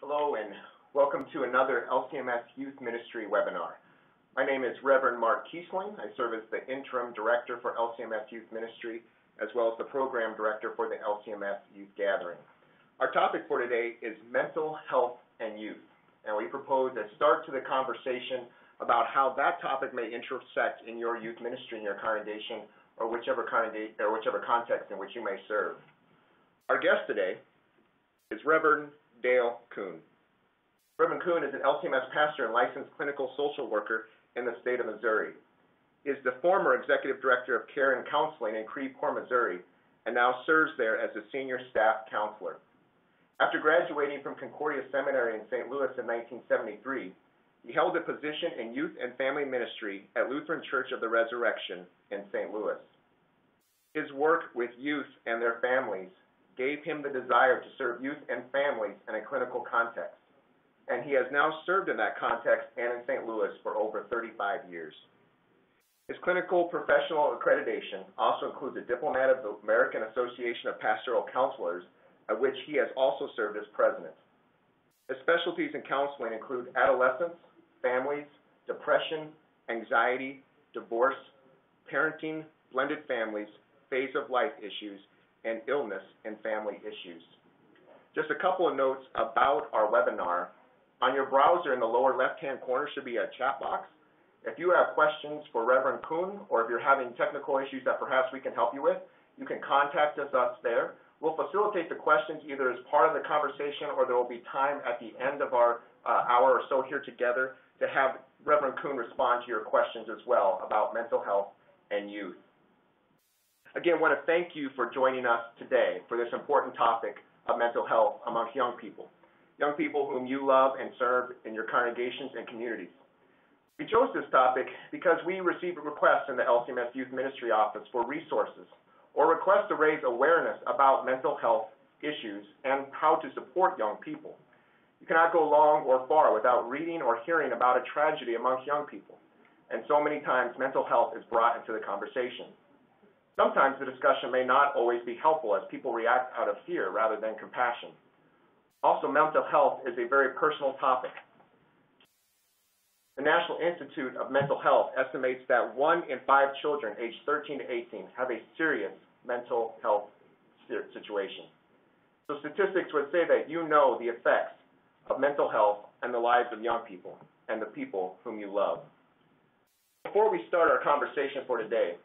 Hello and welcome to another LCMS Youth Ministry webinar. My name is Reverend Mark Kiesling. I serve as the Interim Director for LCMS Youth Ministry as well as the Program Director for the LCMS Youth Gathering. Our topic for today is mental health and youth, and we propose a start to the conversation about how that topic may intersect in your youth ministry, in your congregation, or whichever context in which you may serve. Our guest today is Reverend Dale Kuhn. Reverend Kuhn is an LCMS pastor and licensed clinical social worker in the state of Missouri. He is the former executive director of care and counseling in Creve Coeur, Missouri, and now serves there as a senior staff counselor. After graduating from Concordia Seminary in St. Louis in 1973, he held a position in youth and family ministry at Lutheran Church of the Resurrection in St. Louis. His work with youth and their families gave him the desire to serve youth and families in a clinical context, and he has now served in that context and in St. Louis for over 35 years. His clinical professional accreditation also includes a diplomat of the American Association of Pastoral Counselors, of which he has also served as president. His specialties in counseling include adolescence, families, depression, anxiety, divorce, parenting, blended families, phase of life issues, and illness and family issues. Just a couple of notes about our webinar. On your browser in the lower left-hand corner should be a chat box. If you have questions for Reverend Kuhn, or if you're having technical issues that perhaps we can help you with, you can contact us there. We'll facilitate the questions either as part of the conversation or there will be time at the end of our hour or so here together to have Reverend Kuhn respond to your questions as well about mental health and youth. Again, I want to thank you for joining us today for this important topic of mental health amongst young people whom you love and serve in your congregations and communities. We chose this topic because we received requests in the LCMS Youth Ministry Office for resources or requests to raise awareness about mental health issues and how to support young people. You cannot go long or far without reading or hearing about a tragedy amongst young people, and so many times mental health is brought into the conversation. Sometimes the discussion may not always be helpful as people react out of fear rather than compassion. Also, mental health is a very personal topic. The National Institute of Mental Health estimates that 1 in 5 children aged 13 to 18 have a serious mental health situation. So statistics would say that you know the effects of mental health on the lives of young people and the people whom you love. Before we start our conversation for today,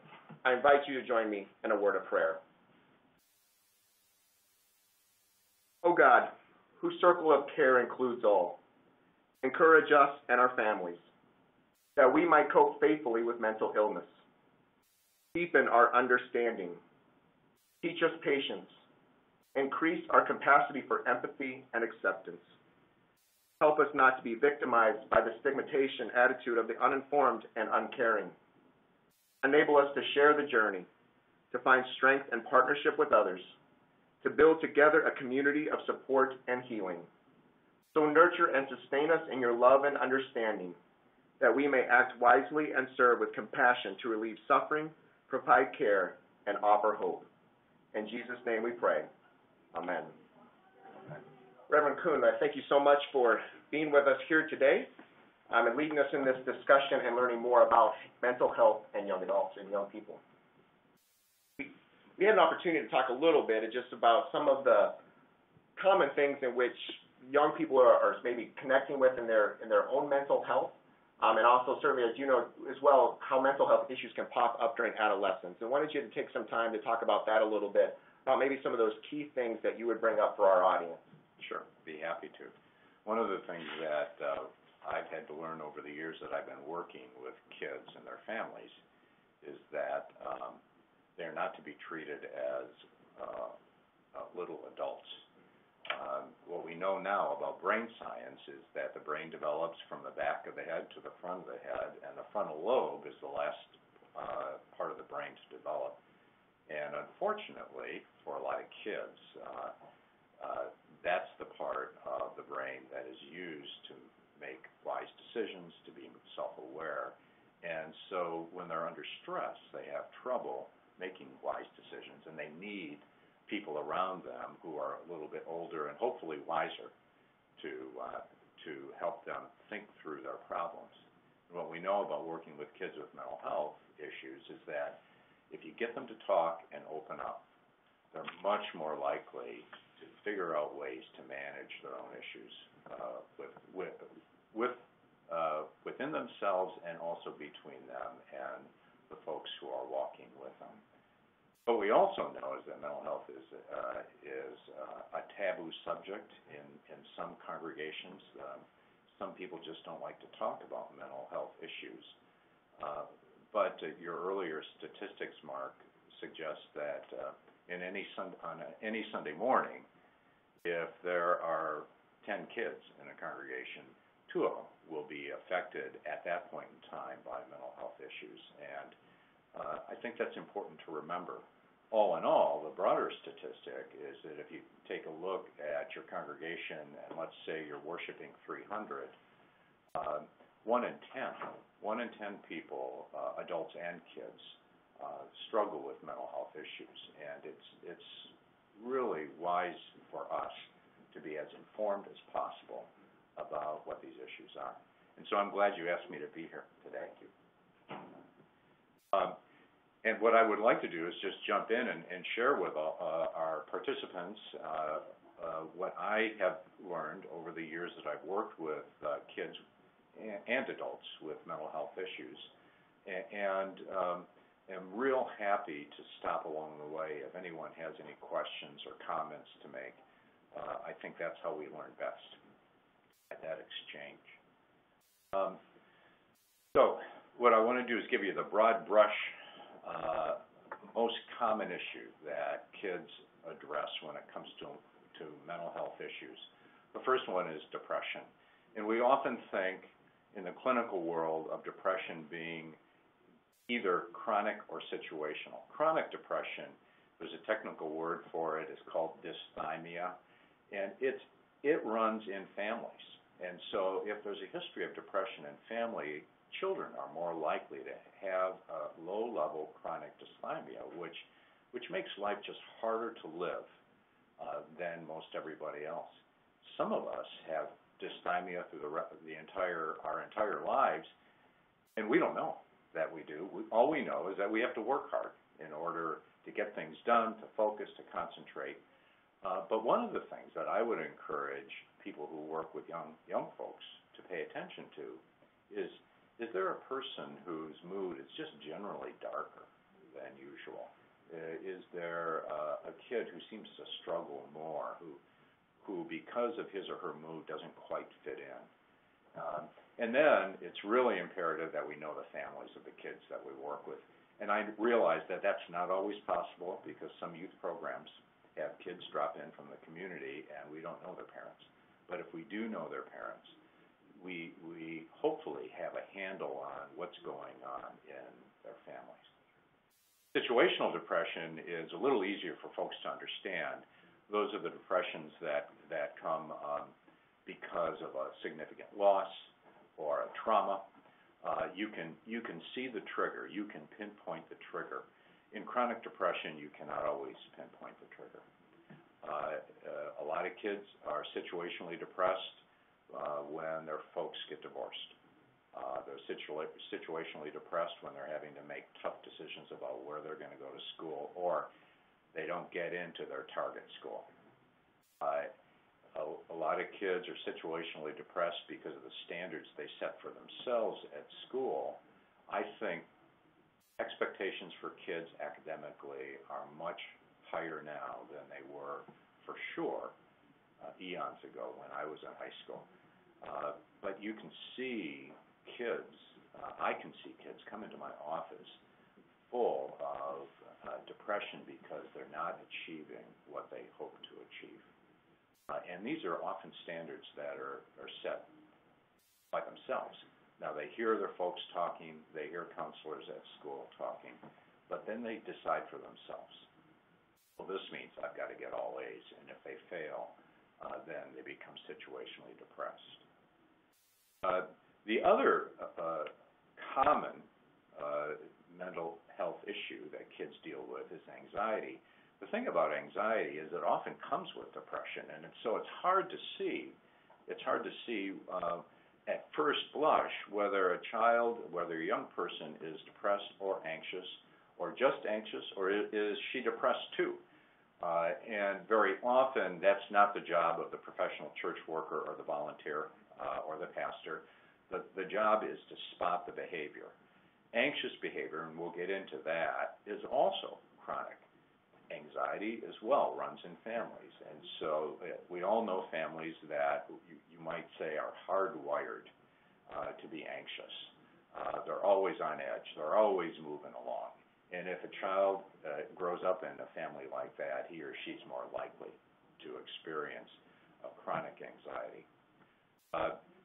I invite you to join me in a word of prayer. O God, whose circle of care includes all, encourage us and our families, that we might cope faithfully with mental illness. Deepen our understanding. Teach us patience. Increase our capacity for empathy and acceptance. Help us not to be victimized by the stigmatization attitude of the uninformed and uncaring. Enable us to share the journey, to find strength and partnership with others, to build together a community of support and healing. So nurture and sustain us in your love and understanding, that we may act wisely and serve with compassion to relieve suffering, provide care, and offer hope. In Jesus' name we pray. Amen. Reverend Kuhn, I thank you so much for being with us here today and leading us in this discussion and learning more about mental health and young adults and young people. We had an opportunity to talk a little bit just about some of the common things in which young people are maybe connecting with in their own mental health, and also certainly, as you know as well, how mental health issues can pop up during adolescence. And wanted you to take some time to talk about that a little bit, about maybe some of those key things that you would bring up for our audience. Sure, be happy to. One of the things that I've had to learn over the years that I've been working with kids and their families is that they're not to be treated as little adults. What we know now about brain science is that the brain develops from the back of the head to the front of the head, and the frontal lobe is the last part of the brain to develop. And unfortunately, for a lot of kids, that's the part of the brain that is used to make wise decisions, to be self-aware. And so when they're under stress, they have trouble making wise decisions, and they need people around them who are a little bit older and hopefully wiser to help them think through their problems. And what we know about working with kids with mental health issues is that if you get them to talk and open up, they're much more likely to figure out ways to manage their own issues within themselves and also between them and the folks who are walking with them. What we also know is that mental health is a taboo subject in some congregations. Some people just don't like to talk about mental health issues. But your earlier statistics, Mark, suggest that on any Sunday morning, if there are 10 kids in a congregation, 2 of them will be affected at that point in time by mental health issues. And I think that's important to remember. All in all, the broader statistic is that if you take a look at your congregation and let's say you're worshiping 300, 1 in 10 people, adults and kids, struggle with mental health issues. And it's really wise for us to be as informed as possible about what these issues are. And so I'm glad you asked me to be here today. Thank you. And what I would like to do is just jump in and share with our participants what I have learned over the years that I've worked with kids and adults with mental health issues. And am real happy to stop along the way if anyone has any questions or comments to make. I think that's how we learn best, at that exchange. So what I want to do is give you the broad brush most common issue that kids address when it comes to mental health issues. The first one is depression. And we often think in the clinical world of depression being either chronic or situational. Chronic depression, there's a technical word for it, it's called dysthymia, and it runs in families. And so if there's a history of depression in family, children are more likely to have a low-level chronic dysthymia, which makes life just harder to live than most everybody else. Some of us have dysthymia through our entire lives, and we don't know that we do. All we know is that we have to work hard in order to get things done, to focus, to concentrate. But one of the things that I would encourage people who work with young folks to pay attention to is there a person whose mood is just generally darker than usual? Is there a kid who seems to struggle more, who because of his or her mood doesn't quite fit in? And then it's really imperative that we know the families of the kids that we work with. And I realize that that's not always possible because some youth programs have kids drop in from the community and we don't know their parents. But if we do know their parents, we hopefully have a handle on what's going on in their families. Situational depression is a little easier for folks to understand. Those are the depressions that come because of a significant loss or a trauma. You can see the trigger. You can pinpoint the trigger. In chronic depression, you cannot always pinpoint the trigger. A lot of kids are situationally depressed when their folks get divorced. They're situationally depressed when they're having to make tough decisions about where they're going to go to school, or they don't get into their target school. A lot of kids are situationally depressed because of the standards they set for themselves at school. I think expectations for kids academically are much higher now than they were for sure eons ago when I was in high school. But you can see kids, I can see kids come into my office full of depression because they're not achieving what they hope to achieve. And these are often standards that are set by themselves. Now, they hear their folks talking, they hear counselors at school talking, but then they decide for themselves. Well, this means I've got to get all A's, and if they fail, then they become situationally depressed. The other common mental health issue that kids deal with is anxiety. The thing about anxiety is it often comes with depression, and so it's hard to see it's hard to see at first blush whether a young person is depressed or anxious, or just anxious, or is she depressed too? And very often that's not the job of the professional church worker or the volunteer or the pastor. The job is to spot the behavior. Anxious behavior, and we'll get into that, is also chronic. Anxiety as well runs in families. And so we all know families that you might say are hardwired to be anxious. They're always on edge. They're always moving along. And if a child grows up in a family like that, he or she's more likely to experience chronic anxiety.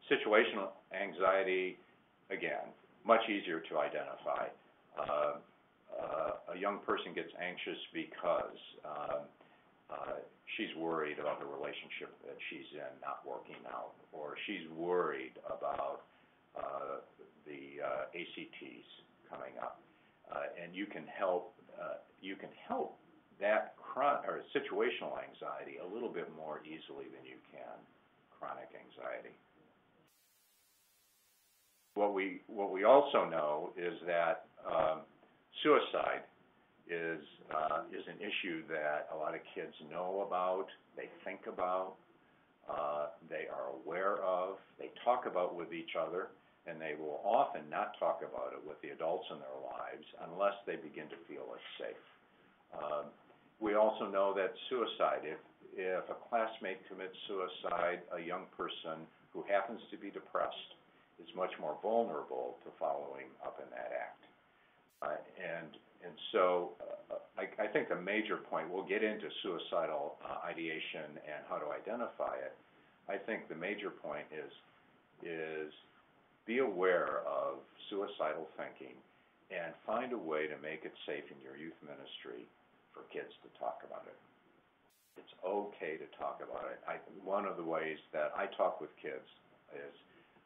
Situational anxiety, again, much easier to identify. A young person gets anxious because she's worried about the relationship that she's in not working out, or she's worried about the ACTs coming up. And you can help that situational anxiety a little bit more easily than you can chronic anxiety. What we also know is that suicide is an issue that a lot of kids know about, they think about, they are aware of, they talk about with each other, and they will often not talk about it with the adults in their lives unless they begin to feel it's safe. We also know that suicide, if a classmate commits suicide, a young person who happens to be depressed is much more vulnerable to following up in that act. And so I think the major point, we'll get into suicidal ideation and how to identify it. I think the major point is be aware of suicidal thinking and find a way to make it safe in your youth ministry for kids to talk about it. It's okay to talk about it. One of the ways that I talk with kids is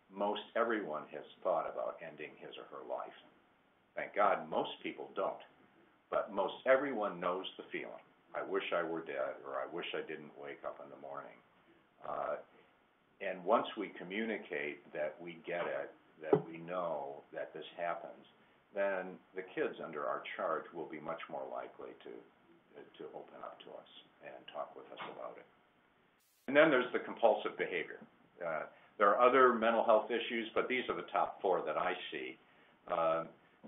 most everyone has thought about ending his or her life. Thank God most people don't, but most everyone knows the feeling. I wish I were dead, or I wish I didn't wake up in the morning. And once we communicate that we get it, that we know that this happens, then the kids under our charge will be much more likely to open up to us and talk with us about it. And then there's the compulsive behavior. There are other mental health issues, but these are the top four that I see.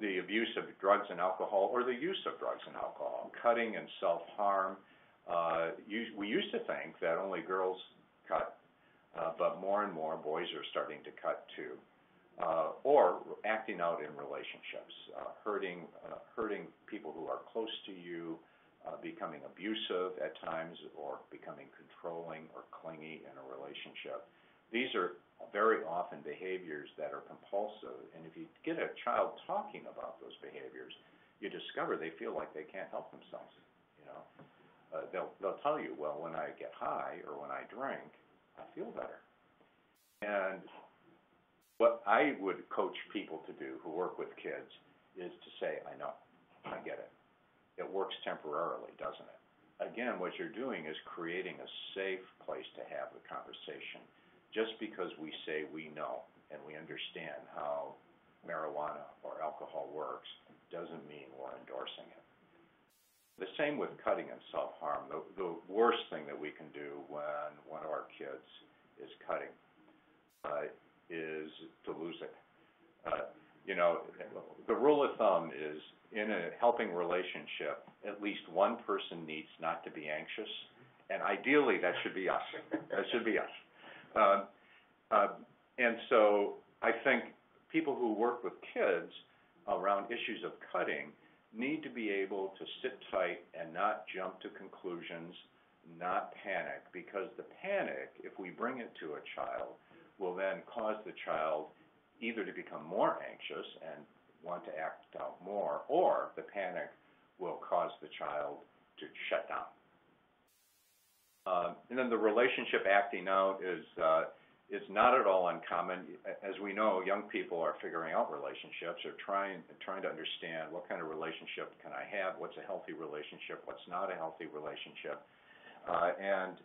The abuse of drugs and alcohol, or the use of drugs and alcohol, cutting and self-harm. We used to think that only girls cut, but more and more boys are starting to cut too. Or acting out in relationships, hurting people who are close to you, becoming abusive at times, or becoming controlling or clingy in a relationship. These are very often behaviors that are compulsive, and if you get a child talking about those behaviors, you discover they feel like they can't help themselves. They'll tell you, well, when I get high or when I drink, I feel better. And what I would coach people to do who work with kids is to say, I know, I get it. It works temporarily, doesn't it? Again, what you're doing is creating a safe place to have the conversation. Just because we say we know and we understand how marijuana or alcohol works doesn't mean we're endorsing it. The same with cutting and self-harm. The worst thing that we can do when one of our kids is cutting is to lose it. The rule of thumb is in a helping relationship, at least one person needs not to be anxious, and ideally that should be us. That should be us. And so I think people who work with kids around issues of cutting need to be able to sit tight and not jump to conclusions, not panic, because the panic, if we bring it to a child, will then cause the child either to become more anxious and want to act out more, or the panic will cause the child to shut down. And then the relationship acting out is not at all uncommon. As we know, young people are figuring out relationships, or trying to understand what kind of relationship can I have, what's a healthy relationship, what's not a healthy relationship. And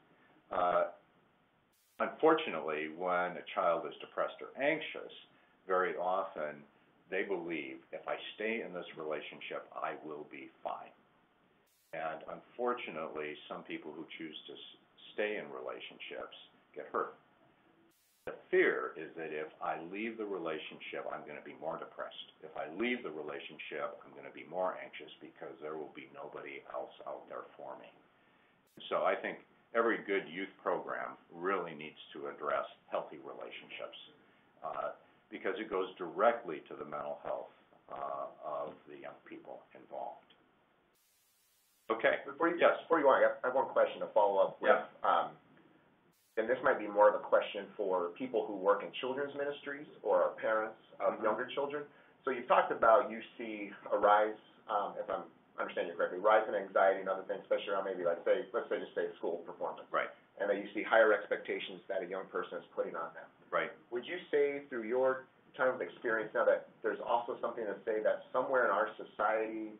Unfortunately, when a child is depressed or anxious, very often they believe, if I stay in this relationship, I will be fine. And unfortunately, some people who choose to stay in relationships get hurt. The fear is that if I leave the relationship, I'm going to be more depressed. If I leave the relationship, I'm going to be more anxious because there will be nobody else out there for me. So I think every good youth program really needs to address healthy relationships because it goes directly to the mental health of the young people involved. Okay. Before you go on, I have one question to follow up with. Yeah. And this might be more of a question for people who work in children's ministries or are parents of younger children. So you've talked about you see a rise, if I'm understanding you correctly, rise in anxiety and other things, especially around maybe, let's say school performance. Right. And that you see higher expectations that a young person is putting on them. Right. Would you say through your time of experience now that there's also something to say that somewhere in our society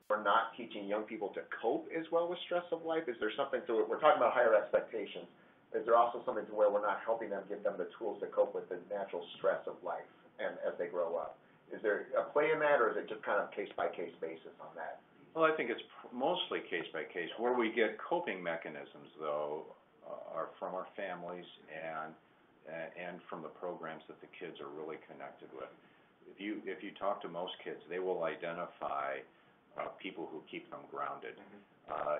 we're not teaching young people to cope as well with stress of life? Is there something to it? We're talking about higher expectations. Is there also something to where we're not helping them, give them the tools to cope with the natural stress of life and as they grow up? Is there a play in that, or is it just kind of case-by-case basis on that? Well, I think it's mostly case-by-case. Where we get coping mechanisms, though, are from our families and from the programs that the kids are really connected with. If you talk to most kids, they will identify people who keep them grounded.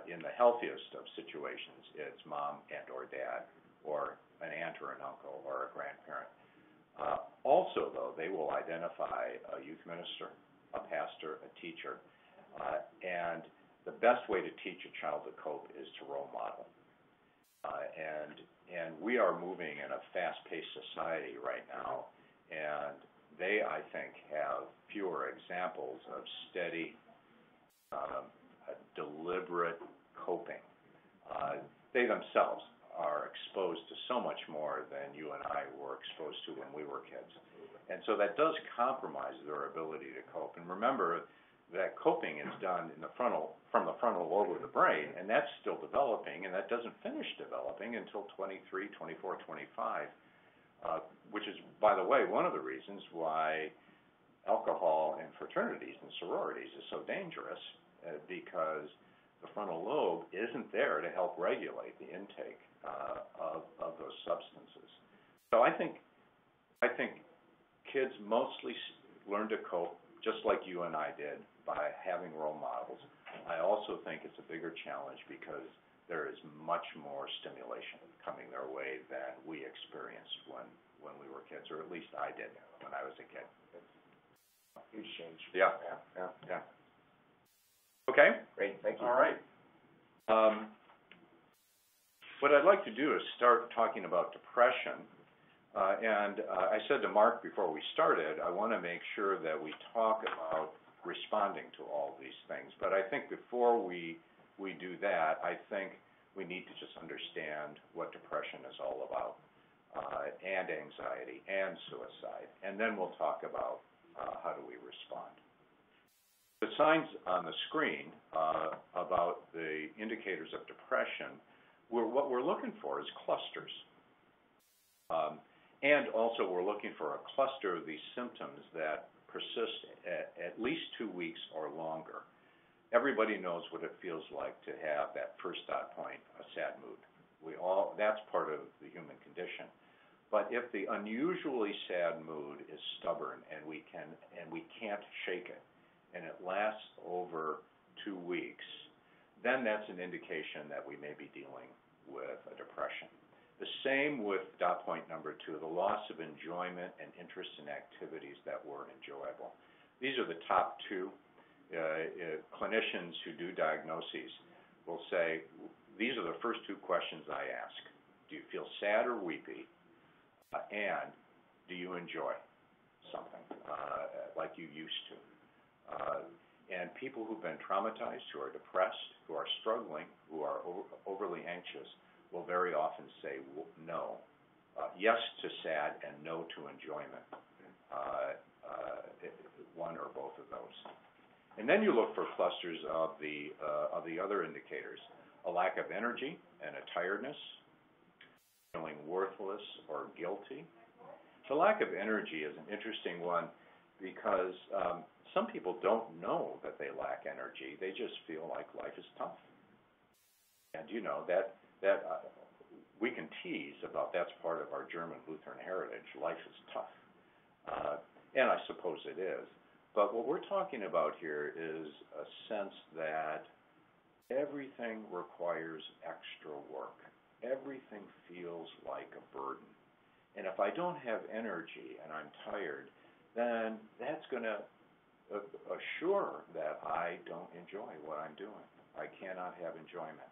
In the healthiest of situations, it's mom and or dad, or an aunt or an uncle, or a grandparent. Also, though, they will identify a youth minister, a pastor, a teacher, and the best way to teach a child to cope is to role model. And we are moving in a fast-paced society right now, and they, I think, have fewer examples of steady, deliberate coping. They themselves are exposed to so much more than you and I were exposed to when we were kids. And so that does compromise their ability to cope. And remember that coping is done from the frontal lobe of the brain, and that's still developing, and that doesn't finish developing until 23, 24, 25, which is, by the way, one of the reasons why alcohol in fraternities and sororities is so dangerous, because the frontal lobe isn't there to help regulate the intake of those substances. So I think kids mostly learn to cope just like you and I did by having role models. I also think it's a bigger challenge because there is much more stimulation coming their way than we experienced when we were kids, or at least I did when I was a kid. Huge change. Yeah. Okay? Great, thank you. All right. What I'd like to do is start talking about depression. And I said to Mark before we started, I want to make sure that we talk about responding to all these things. But I think before we do that, I think we need to just understand what depression is all about, and anxiety and suicide. And then we'll talk about how do we respond. The signs on the screen about the indicators of depression, what we're looking for is clusters. And also we're looking for a cluster of these symptoms that persist at least 2 weeks or longer. Everybody knows what it feels like to have that first dot point, a sad mood. That's part of the human condition. But if the unusually sad mood is stubborn and we can't shake it, and it lasts over 2 weeks, then that's an indication that we may be dealing with a depression. The same with dot point number 2, the loss of enjoyment and interest in activities that were enjoyable. These are the top two. Clinicians who do diagnoses will say, these are the first two questions I ask. Do you feel sad or weepy? And do you enjoy something like you used to? And people who've been traumatized, who are depressed, who are struggling, who are overly anxious, will very often say no, yes to sad and no to enjoyment, one or both of those. And then you look for clusters of the other indicators, a lack of energy and a tiredness, feeling worthless or guilty. The lack of energy is an interesting one because some people don't know that they lack energy. They just feel like life is tough. And you know, that we can tease about that's part of our German Lutheran heritage. Life is tough. And I suppose it is. But what we're talking about here is a sense that everything requires extra work. Everything feels like a burden. And if I don't have energy and I'm tired, then that's going to assure that I don't enjoy what I'm doing. I cannot have enjoyment.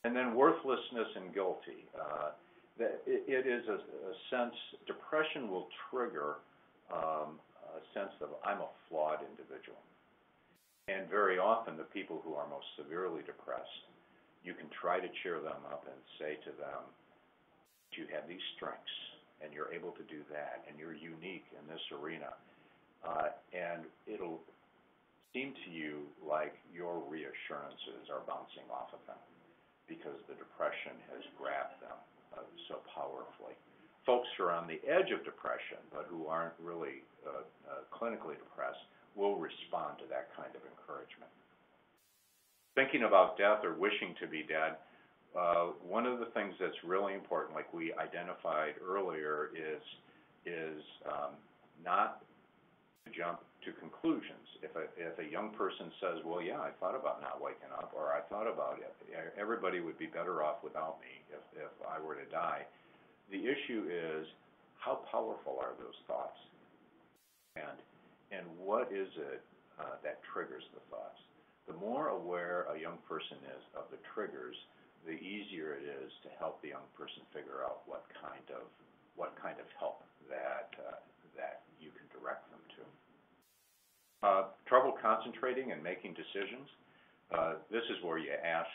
And then worthlessness and guilty. It is a sense, depression will trigger a sense of I'm a flawed individual. And very often the people who are most severely depressed, you can try to cheer them up and say to them, you have these strengths and you're able to do that and you're unique in this arena. And it'll seem to you like your reassurances are bouncing off of them because the depression has grabbed them so powerfully. Folks who are on the edge of depression but who aren't really clinically depressed will respond to that kind of encouragement. Thinking about death or wishing to be dead, one of the things that's really important, like we identified earlier, is not to jump to conclusions. If a young person says, well, yeah, I thought about not waking up, or I thought about it, everybody would be better off without me if I were to die. The issue is, how powerful are those thoughts? And what is it that triggers the thoughts? The more aware a young person is of the triggers, the easier it is to help the young person figure out what kind of help that you can direct them to. Trouble concentrating and making decisions. This is where you ask,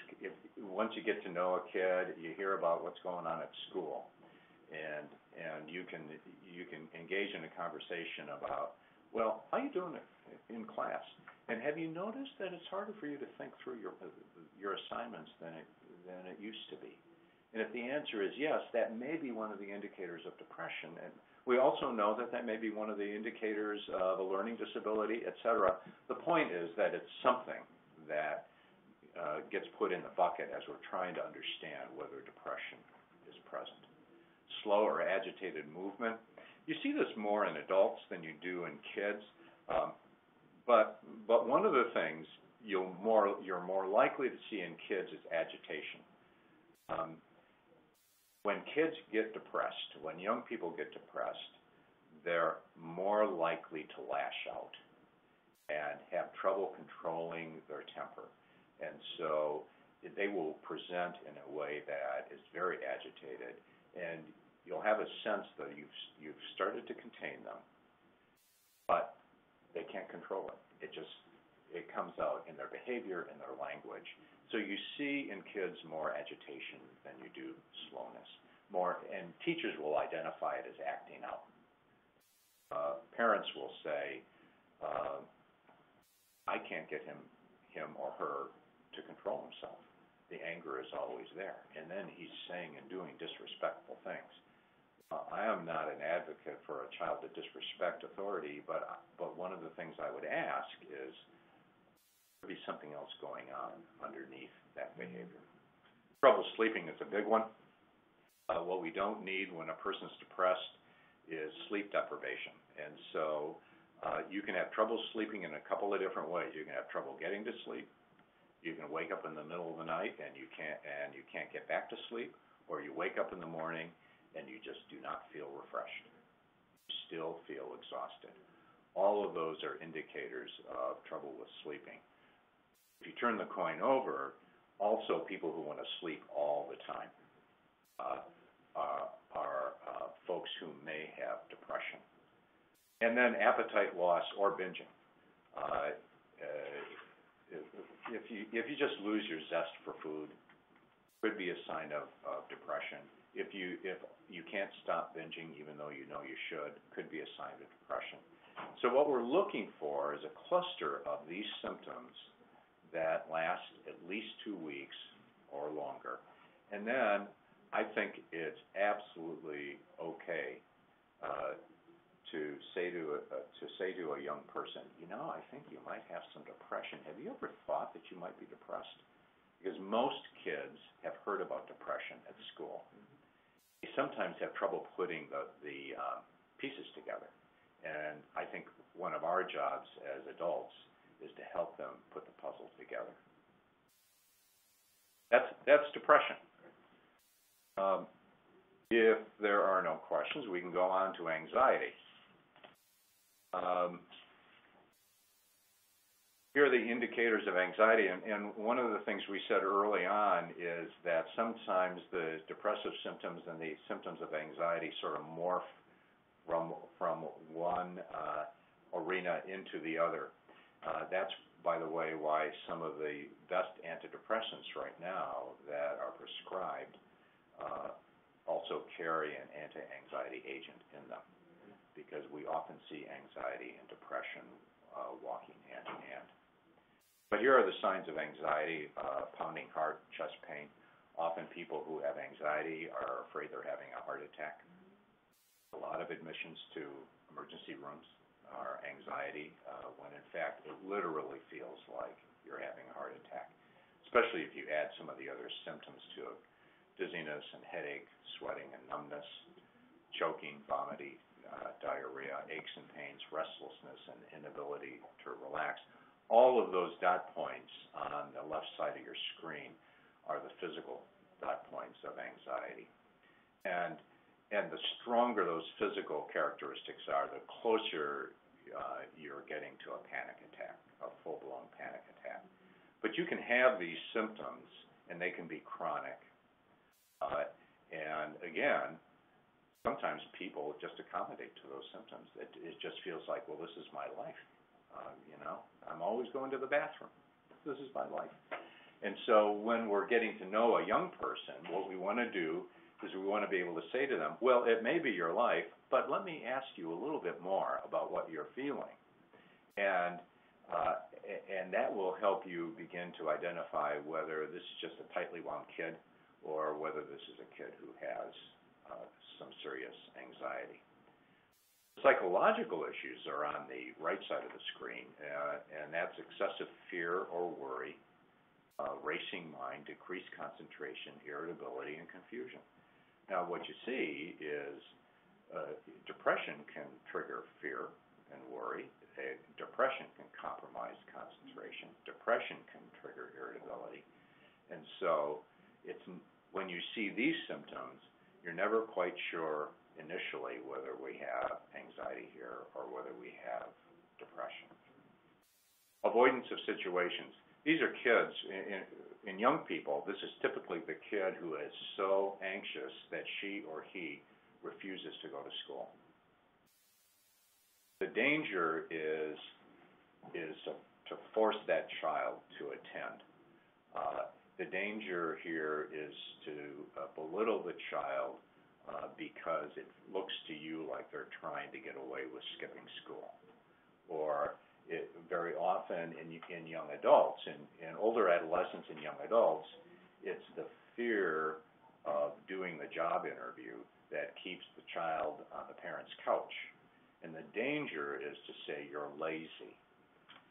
once you get to know a kid, you hear about what's going on at school, and you can engage in a conversation about, well, how are you doing in class? And have you noticed that it's harder for you to think through your assignments than it used to be? And if the answer is yes, that may be one of the indicators of depression. And we also know that may be one of the indicators of a learning disability, et cetera. The point is that it's something that gets put in the bucket as we're trying to understand whether depression is present. Slow or agitated movement. You see this more in adults than you do in kids. But one of the things you're more likely to see in kids is agitation. When kids get depressed, when young people get depressed, they're more likely to lash out and have trouble controlling their temper. And so they will present in a way that is very agitated, and you'll have a sense that you've started to contain them, but they can't control it. It comes out in their behavior, in their language. So you see in kids more agitation than you do slowness. And teachers will identify it as acting out. Parents will say, I can't get him or her to control himself. The anger is always there. And then he's saying and doing disrespectful things. I am not an advocate for a child to disrespect authority, but one of the things I would ask is, there be something else going on underneath that behavior. Trouble sleeping is a big one. What we don't need when a person's depressed is sleep deprivation. And so you can have trouble sleeping in a couple of different ways. You can have trouble getting to sleep. You can wake up in the middle of the night and you can't get back to sleep, or you wake up in the morning and you just do not feel refreshed. You still feel exhausted. All of those are indicators of trouble with sleeping. If you turn the coin over, also people who want to sleep all the time are folks who may have depression. And then appetite loss or binging. If you just lose your zest for food, could be a sign of depression. If you can't stop binging even though you know you should, could be a sign of depression. So what we're looking for is a cluster of these symptoms that last at least 2 weeks or longer. And then I think it's absolutely okay to say to a young person, I think you might have some depression. Have you ever thought that you might be depressed? Because most kids have heard about depression at school. They sometimes have trouble putting the pieces together. And I think one of our jobs as adults is to help them put the puzzle together. That's depression. If there are no questions, we can go on to anxiety. Here are the indicators of anxiety, and one of the things we said early on is that sometimes the depressive symptoms and the symptoms of anxiety sort of morph from one arena into the other. That's, by the way, why some of the best antidepressants right now that are prescribed also carry an anti-anxiety agent in them, because we often see anxiety and depression walking hand in hand. But here are the signs of anxiety: pounding heart, chest pain. Often people who have anxiety are afraid they're having a heart attack. A lot of admissions to emergency rooms are anxiety, when in fact it literally feels like you're having a heart attack, especially if you add some of the other symptoms to it: dizziness and headache, sweating and numbness, choking, vomiting, diarrhea, aches and pains, restlessness, and inability to relax. All of those dot points on the left side of your screen are the physical dot points of anxiety. And the stronger those physical characteristics are, the closer you're getting to a panic attack, a full-blown panic attack. But you can have these symptoms, and they can be chronic. And again, sometimes people just accommodate to those symptoms. It just feels like, well, this is my life. I'm always going to the bathroom. This is my life. And so when we're getting to know a young person, what we want to do is we want to be able to say to them, well, it may be your life, but let me ask you a little bit more about what you're feeling. And that will help you begin to identify whether this is just a tightly wound kid or whether this is a kid who has some serious anxiety. Psychological issues are on the right side of the screen, and that's excessive fear or worry, racing mind, decreased concentration, irritability, and confusion. Now, what you see is depression can trigger fear and worry. Depression can compromise concentration. Depression can trigger irritability. And so when you see these symptoms, you're never quite sure initially whether we have anxiety here or whether we have depression. Avoidance of situations. These are kids. In young people, this is typically the kid who is so anxious that she or he refuses to go to school. The danger is to force that child to attend. The danger here is to belittle the child because it looks to you like they're trying to get away with skipping school. Or very often in young adults, in older adolescents and young adults, it's the fear of doing the job interview that keeps the child on the parent's couch. And the danger is to say you're lazy.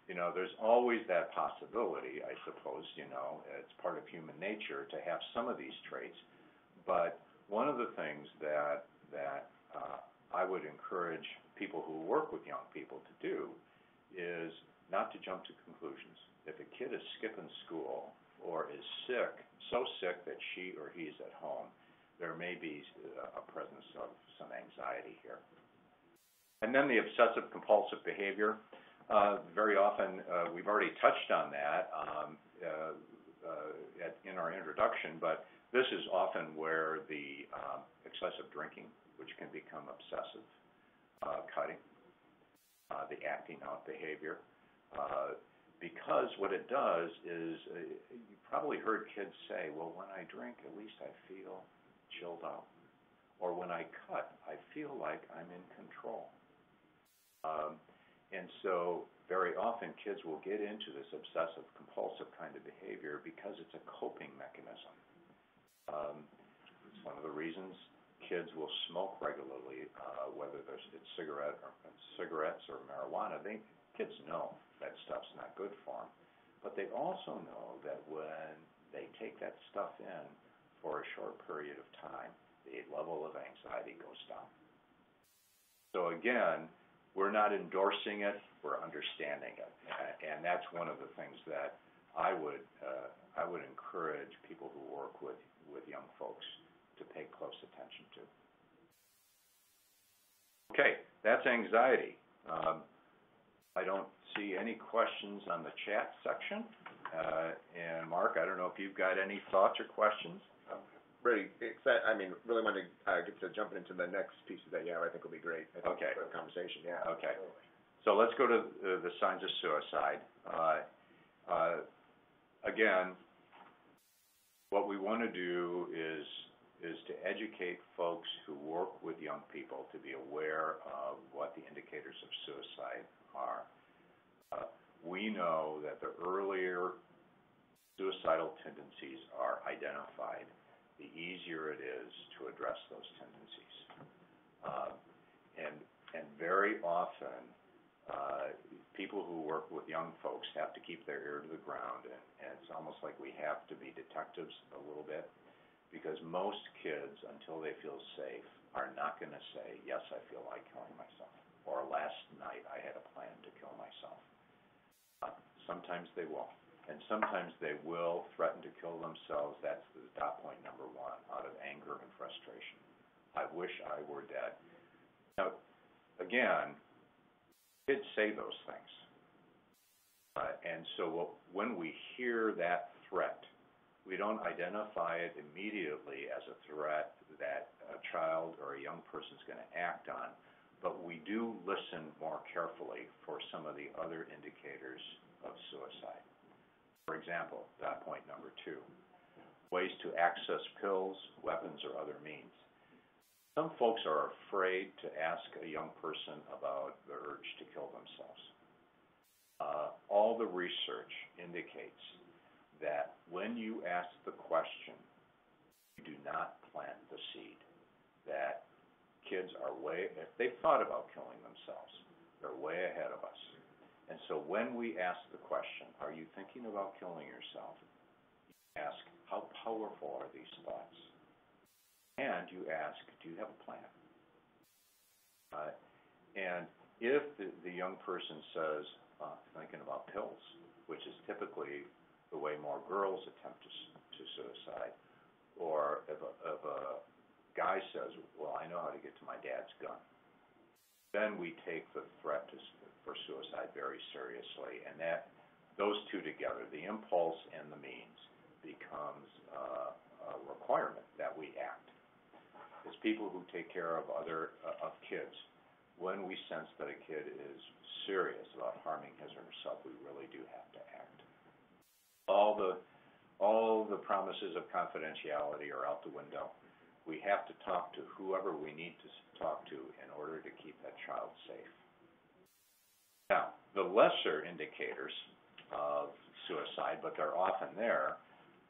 There's always that possibility, I suppose, it's part of human nature to have some of these traits. But one of the things that I would encourage people who work with young people to do is not to jump to conclusions. If a kid is skipping school or is sick, so sick that she or he is at home, there may be a presence of some anxiety here. And then the obsessive compulsive behavior. Very often, we've already touched on that in our introduction, but this is often where the excessive drinking, which can become obsessive, cutting, the acting out behavior, because what it does is, you probably heard kids say, well, when I drink, at least I feel chilled out. Or when I cut, I feel like I'm in control. And so very often kids will get into this obsessive compulsive kind of behavior because it's a coping mechanism. one of the reasons kids will smoke regularly, whether it's cigarettes or marijuana. Kids know that stuff's not good for them, but they also know that when they take that stuff in for a short period of time, the level of anxiety goes down. So again, we're not endorsing it, we're understanding it, and that's one of the things that I would encourage people who work with young folks to pay close attention to. Okay, that's anxiety. I don't see any questions on the chat section. And Mark, I don't know if you've got any thoughts or questions. Really excited. I mean, really want to get to jumping into the next pieces that you have. I think will be great. Okay. For the conversation. Yeah. Okay. So let's go to the signs of suicide. Again, what we want to do is to educate folks who work with young people to be aware of what the indicators of suicide are. We know that the earlier suicidal tendencies are identified, the easier it is to address those tendencies. And very often, people who work with young folks have to keep their ear to the ground, and it's almost like we have to be detectives a little bit, because most kids, until they feel safe, are not going to say, yes, I feel like killing myself, or last night I had a plan to kill myself. Sometimes they won't. And sometimes they will threaten to kill themselves. That's the dot point number one, out of anger and frustration. I wish I were dead. Now, again, kids say those things. And so when we hear that threat, we don't identify it immediately as a threat that a child or a young person is going to act on, but we do listen more carefully for some of the other indicators of suicide. For example, dot point number 2, ways to access pills, weapons, or other means. Some folks are afraid to ask a young person about the urge to kill themselves. All the research indicates that when you ask the question, you do not plant the seed. That kids are if they've thought about killing themselves, they're way ahead of us. And so when we ask the question, are you thinking about killing yourself? You ask, how powerful are these thoughts? And you ask, do you have a plan? And if the young person says, thinking about pills, which is typically the way more girls attempt to suicide, or if a guy says, well, I know how to get to my dad's gun, then we take the threat for suicide very seriously, and those two together, the impulse and the means, becomes a requirement that we act. As people who take care of kids, when we sense that a kid is serious about harming his or herself, we really do have to act. All the promises of confidentiality are out the window. We have to talk to whoever we need to talk to in order to keep that child safe. Now, the lesser indicators of suicide, but they're often there,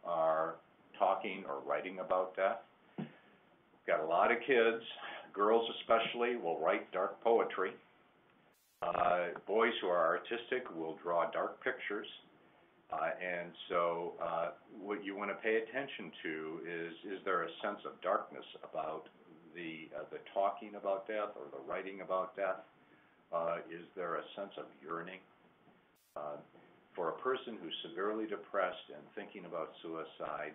are talking or writing about death. We've got a lot of kids, girls especially, will write dark poetry. Boys who are artistic will draw dark pictures. And so what you want to pay attention to is there a sense of darkness about the talking about death or the writing about death? Is there a sense of yearning? For a person who's severely depressed and thinking about suicide,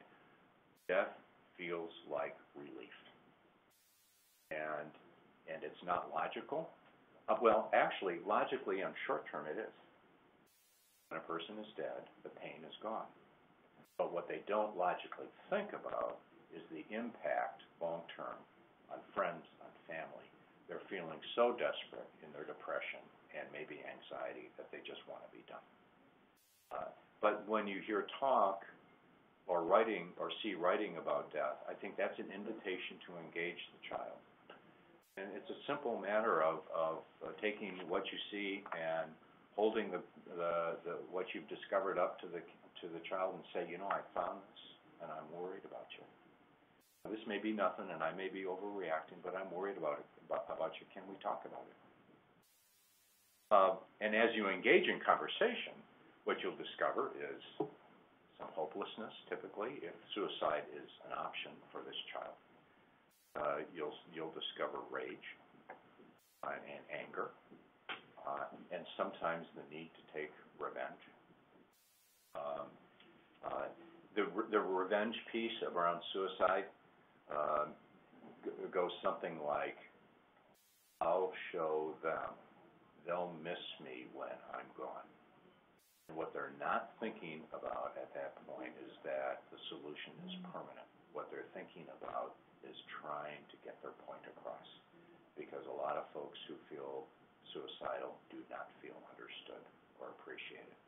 death feels like relief. And it's not logical. Well, actually, logically and short term it is. When a person is dead, the pain is gone. But what they don't logically think about is the impact long term on friends, on family. They're feeling so desperate in their depression and maybe anxiety that they just want to be done. But when you hear talk or writing or see writing about death, I think that's an invitation to engage the child. And it's a simple matter of taking what you see and holding the what you've discovered up to the child and say, I found this and I'm worried about you. This may be nothing, and I may be overreacting, but I'm worried about it, about you. Can we talk about it? And as you engage in conversation, what you'll discover is some hopelessness, typically, if suicide is an option for this child. You'll discover rage and anger, and sometimes the need to take revenge. The revenge piece around suicide goes something like, I'll show them. They'll miss me when I'm gone. And what they're not thinking about at that point is that the solution is permanent. What they're thinking about is trying to get their point across, because a lot of folks who feel suicidal do not feel understood or appreciated.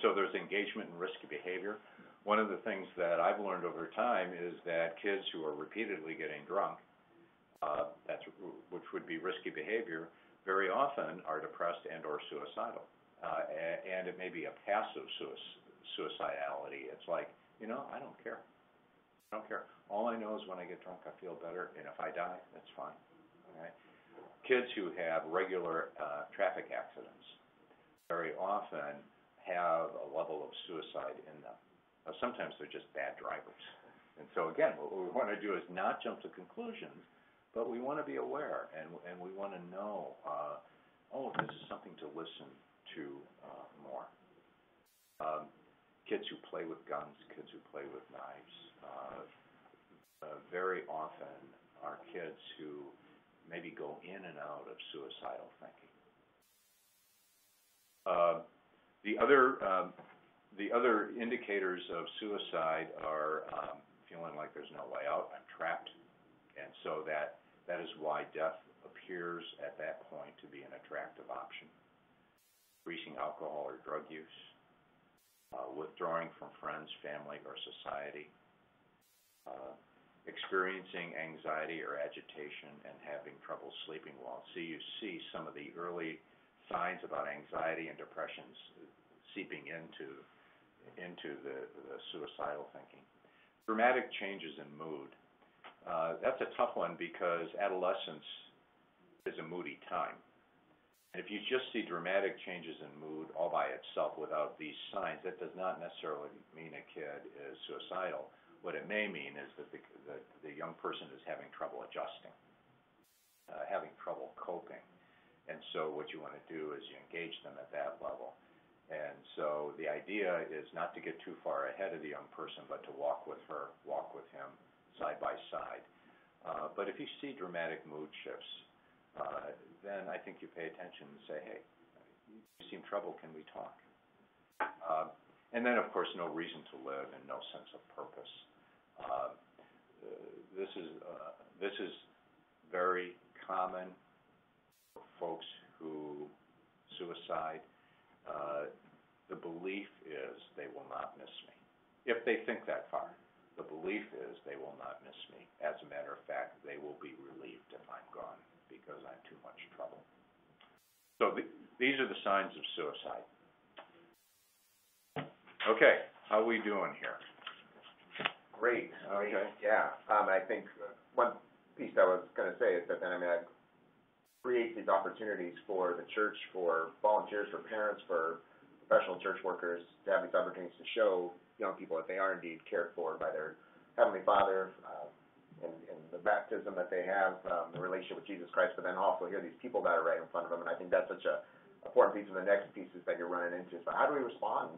So there's engagement in risky behavior. One of the things that I've learned over time is that kids who are repeatedly getting drunk, which would be risky behavior, very often are depressed and or suicidal. And it may be a passive suicidality. It's like, I don't care. I don't care. All I know is when I get drunk, I feel better, and if I die, that's fine. Okay? Kids who have regular traffic accidents very often have a level of suicide in them. Sometimes they're just bad drivers. And so again, what we want to do is not jump to conclusions, but we want to be aware, and we want to know, this is something to listen to more. Kids who play with guns, kids who play with knives, very often are kids who maybe go in and out of suicidal thinking. The other indicators of suicide are feeling like there's no way out, I'm trapped, and so that is why death appears at that point to be an attractive option. Increasing alcohol or drug use, withdrawing from friends, family, or society, experiencing anxiety or agitation and having trouble sleeping well. So you see some of the early signs about anxiety and depressions seeping into the suicidal thinking. Dramatic changes in mood. That's a tough one because adolescence is a moody time. And if you just see dramatic changes in mood all by itself without these signs, that does not necessarily mean a kid is suicidal. What it may mean is that the young person is having trouble adjusting, having trouble coping. And so what you want to do is you engage them at that level. And so the idea is not to get too far ahead of the young person, but to walk with her, walk with him, side by side. But if you see dramatic mood shifts, then I think you pay attention and say, hey, you seem troubled, can we talk? And then, of course, no reason to live and no sense of purpose. This is very common for folks who suicide. The belief is they will not miss me. If they think that far, the belief is they will not miss me. As a matter of fact, they will be relieved if I'm gone because I'm too much trouble. So these are the signs of suicide. Okay, how are we doing here? Great. Okay. Yeah. I think one piece I was going to say is that it creates these opportunities for the church, for volunteers, for parents, for professional church workers to have these opportunities to show young people that they are indeed cared for by their Heavenly Father, and the baptism that they have, the relationship with Jesus Christ, but then also hear these people that are right in front of them. And I think that's such an important piece. And the next pieces that you're running into is how do we respond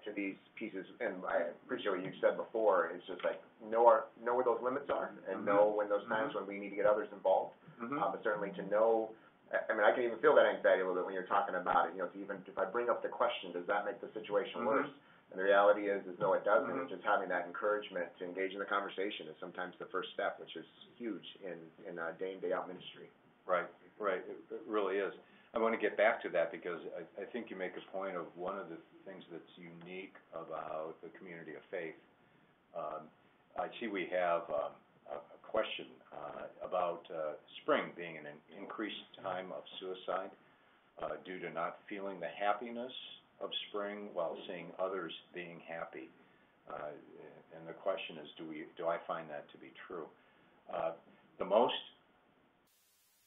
to these pieces? And I appreciate what you said before. It's just like know where those limits are and know when those times when we need to get others involved. But certainly to know, I mean, I can even feel that anxiety a little bit when you're talking about it. To even if I bring up the question, does that make the situation worse? And the reality is no, it doesn't. It's just having that encouragement to engage in the conversation is sometimes the first step, which is huge in day in, day out ministry. Right. It really is. I want to get back to that because I think you make a point of one of the things that's unique about the community of faith. I see we have a question about spring being an increased time of suicide due to not feeling the happiness of spring while seeing others being happy. And the question is, do I find that to be true? The most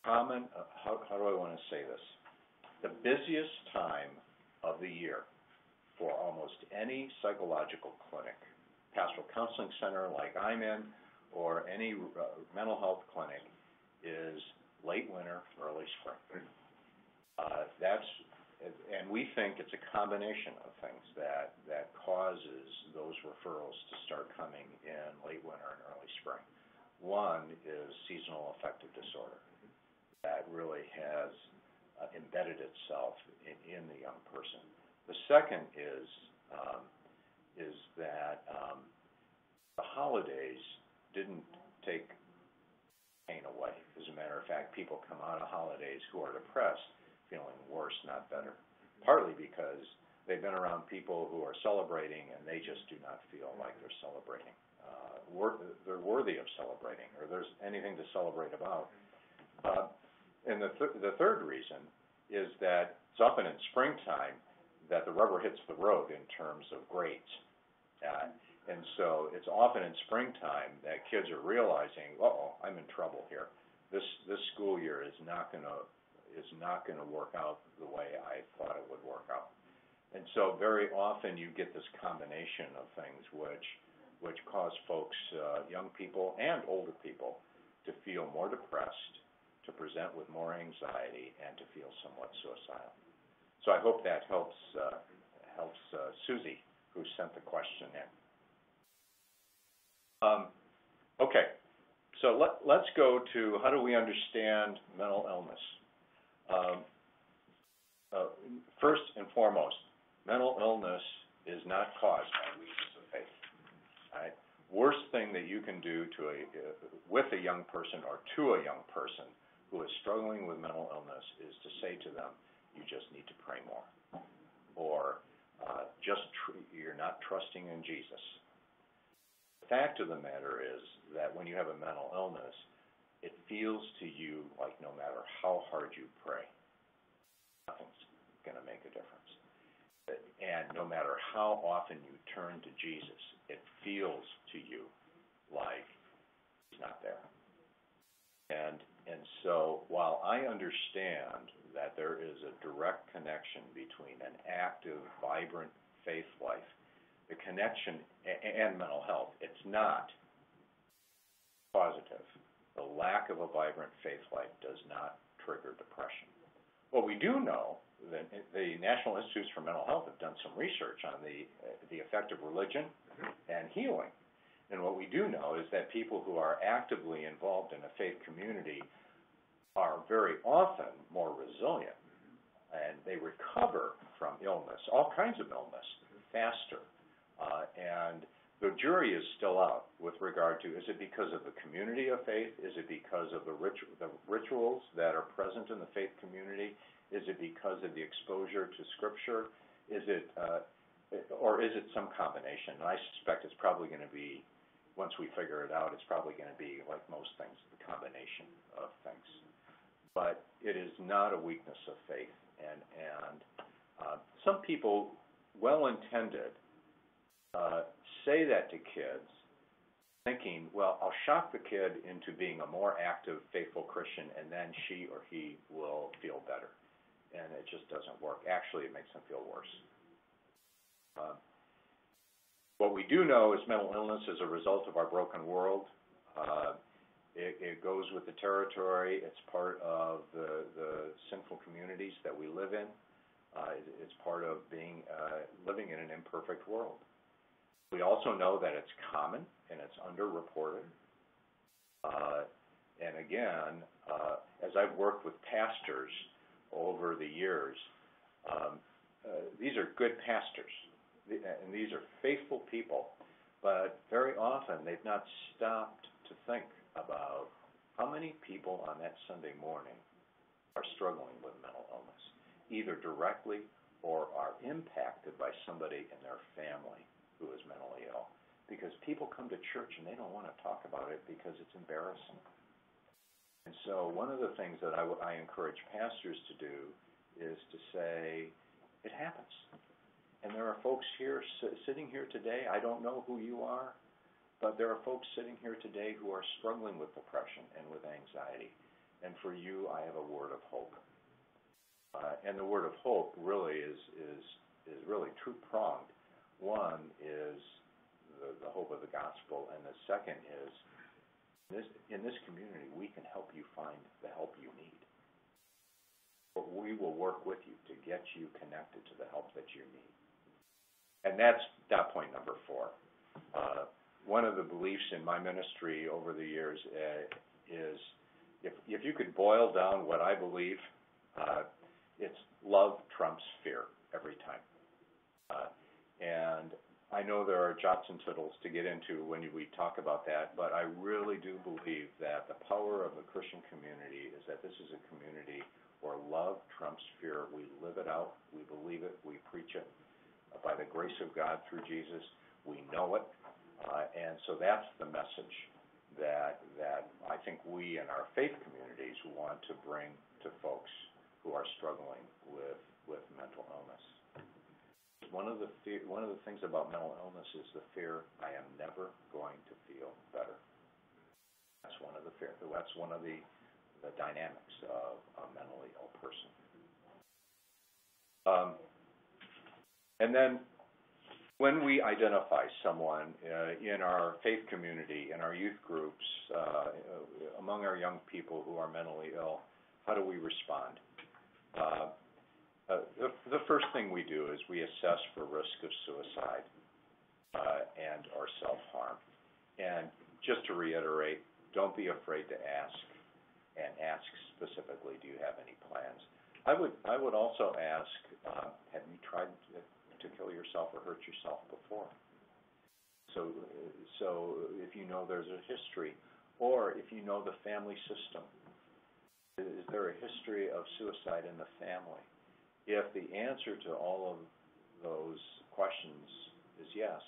common, how do I want to say this? The busiest time of the year for almost any psychological clinic, pastoral counseling center like I'm in, or any mental health clinic, is late winter, early spring. And we think it's a combination of things that causes those referrals to start coming in late winter and early spring. One is seasonal affective disorder that really has embedded itself in the young person. The second is that the holidays didn't take pain away. As a matter of fact, people come out of holidays who are depressed feeling worse, not better, partly because they've been around people who are celebrating and they just do not feel like they're celebrating. They're worthy of celebrating, or there's anything to celebrate about. And the third reason is that it's often in springtime that the rubber hits the road in terms of grades. And so it's often in springtime that kids are realizing, I'm in trouble here. This school year is not going to work out the way I thought it would work out. And so very often you get this combination of things which cause folks, young people and older people, to feel more depressed, to present with more anxiety, and to feel somewhat suicidal. So I hope that helps Susie, who sent the question in. Okay, so let's go to how do we understand mental illness. First and foremost, mental illness is not caused by weakness of faith. Right? Worst thing that you can do with a young person or to a young person who is struggling with mental illness is to say to them, you just need to pray more, or you're not trusting in Jesus. The fact of the matter is that when you have a mental illness, it feels to you like no matter how hard you pray, nothing's going to make a difference. And no matter how often you turn to Jesus, it feels to you like he's not there. And so while I understand that there is a direct connection between an active, vibrant faith life, the connection, and mental health, it's not positive. The lack of a vibrant faith life does not trigger depression. What we do know, that the National Institutes for Mental Health have done some research on the effect of religion and healing. And what we do know is that people who are actively involved in a faith community are very often more resilient, and they recover from illness, all kinds of illness, faster. And the jury is still out with regard to, is it because of the community of faith? Is it because of the rituals that are present in the faith community? Is it because of the exposure to Scripture? Or is it some combination? And I suspect it's probably going to be, once we figure it out, it's probably going to be, like most things, the combination of things. But it is not a weakness of faith. And some people, well-intended, say that to kids, thinking, well, I'll shock the kid into being a more active, faithful Christian, and then she or he will feel better. And it just doesn't work. Actually, it makes them feel worse. What we do know is mental illness is a result of our broken world. It goes with the territory. It's part of the sinful communities that we live in. It's part of living in an imperfect world. We also know that it's common and it's underreported. And again, as I've worked with pastors over the years, these are good pastors, and these are faithful people, but very often they've not stopped to think about how many people on that Sunday morning are struggling with mental illness, either directly or are impacted by somebody in their family who is mentally ill. Because people come to church and they don't want to talk about it because it's embarrassing. And so one of the things that I encourage pastors to do is to say, it happens. And there are folks here sitting here today, I don't know who you are, But there are folks sitting here today who are struggling with depression and with anxiety. And for you, I have a word of hope. And the word of hope really is really two-pronged. One is the hope of the gospel, and the second is in this community, we can help you find the help you need. But we will work with you to get you connected to the help that you need. And that's dot point number 4. One of the beliefs in my ministry over the years is if you could boil down what I believe, it's love trumps fear every time. And I know there are jots and tittles to get into when we talk about that, but I really do believe that the power of the Christian community is that this is a community where love trumps fear. We live it out, we believe it, we preach it. By the grace of God through Jesus, we know it. And so that's the message that I think we in our faith communities want to bring to folks who are struggling with mental illness. One of the things about mental illness is the fear, I am never going to feel better. That's one of the fear. That's one of the dynamics of a mentally ill person. And then when we identify someone in our faith community, in our youth groups, among our young people who are mentally ill, how do we respond? The first thing we do is we assess for risk of suicide and or self-harm. And just to reiterate, don't be afraid to ask, and ask specifically, do you have any plans? I would also ask, have you tried to kill yourself or hurt yourself before? So if you know there's a history, or if you know the family system, is there a history of suicide in the family? If the answer to all of those questions is yes,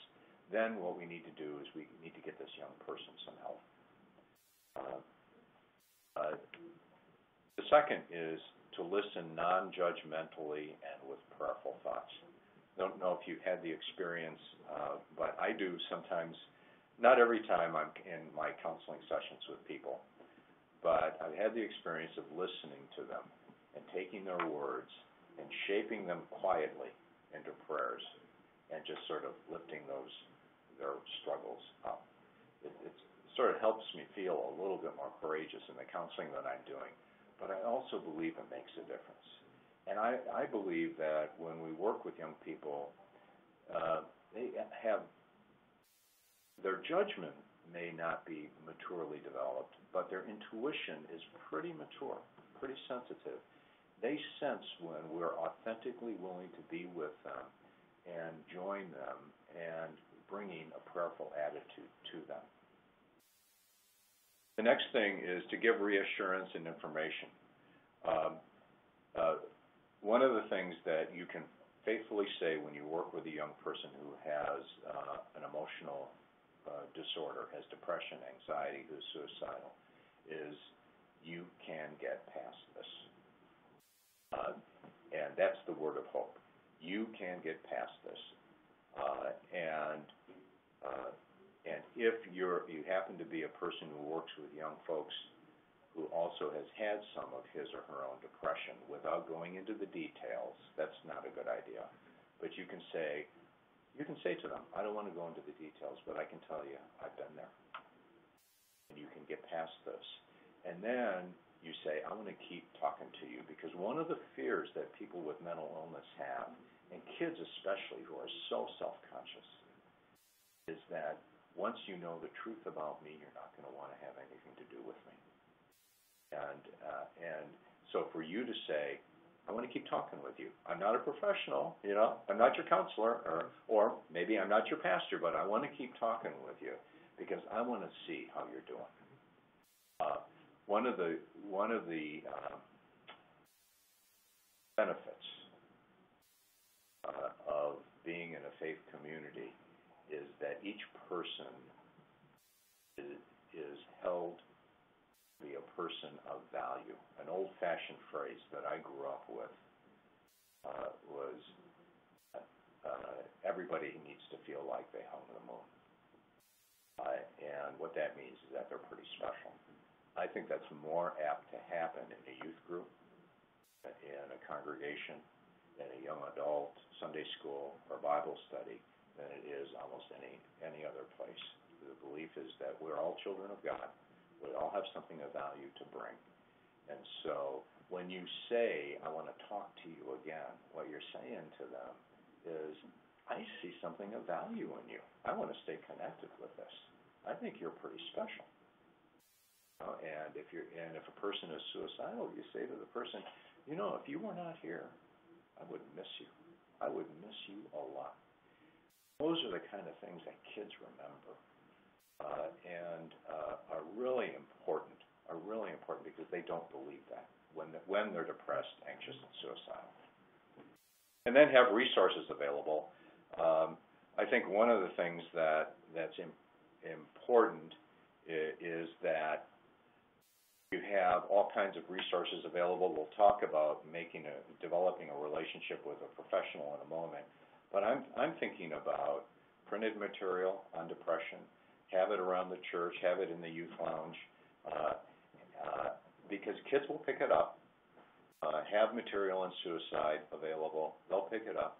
then what we need to do is we need to get this young person some help. The second is to listen non-judgmentally and with prayerful thoughts. I don't know if you've had the experience, but I do sometimes, not every time I'm in my counseling sessions with people, but I've had the experience of listening to them and taking their words and shaping them quietly into prayers and just sort of lifting their struggles up. It sort of helps me feel a little bit more courageous in the counseling that I'm doing, but I also believe it makes a difference. And I believe that when we work with young people, they have, their judgment may not be maturely developed, but their intuition is pretty mature, pretty sensitive. They sense when we're authentically willing to be with them and join them and bringing a prayerful attitude to them. The next thing is to give reassurance and information. One of the things that you can faithfully say when you work with a young person who has an emotional disorder, has depression, anxiety, who's suicidal, is you can get past this. And that's the word of hope. You can get past this. And if you happen to be a person who works with young folks who also has had some of his or her own depression, without going into the details, that's not a good idea. But you can say to them, I don't want to go into the details, but I can tell you I've been there. And you can get past this. And then you say, I want to keep talking to you, because one of the fears that people with mental illness have, and kids especially who are so self-conscious, is that once you know the truth about me, you're not going to want to have anything to do with me. And so for you to say, I want to keep talking with you. I'm not a professional, I'm not your counselor, or maybe I'm not your pastor, but I want to keep talking with you because I want to see how you're doing. One of the benefits of being in a faith community is that each person is held to be a person of value. An old-fashioned phrase that I grew up with was everybody needs to feel like they hung the moon. And what that means is that they're pretty special. I think that's more apt to happen in a youth group, in a congregation, in a young adult Sunday school or Bible study than it is almost any other place. The belief is that we're all children of God. We all have something of value to bring. And so when you say, I want to talk to you again, what you're saying to them is, I see something of value in you. I want to stay connected with this. I think you're pretty special. And if a person is suicidal, you say to the person, if you were not here, I would miss you. I would miss you a lot. Those are the kind of things that kids remember, and are really important because they don't believe that when they're depressed, anxious, and suicidal. And then have resources available. I think one of the things that's important is that you have all kinds of resources available. We'll talk about developing a relationship with a professional in a moment. But I'm thinking about printed material on depression, have it around the church, have it in the youth lounge, because kids will pick it up. Have material on suicide available. They'll pick it up,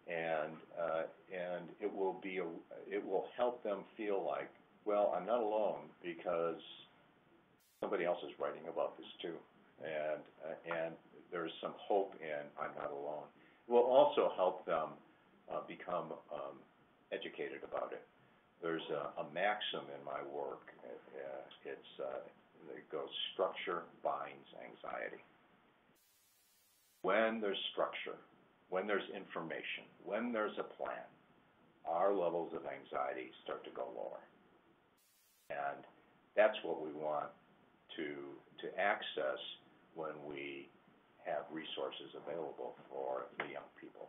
and it will help them feel like, well, I'm not alone because somebody else is writing about this too, and there's some hope in I'm not alone. It will also help them become educated about it. There's a maxim in my work. It goes, structure binds anxiety. When there's structure, when there's information, when there's a plan, our levels of anxiety start to go lower. And that's what we want to access when we have resources available for the young people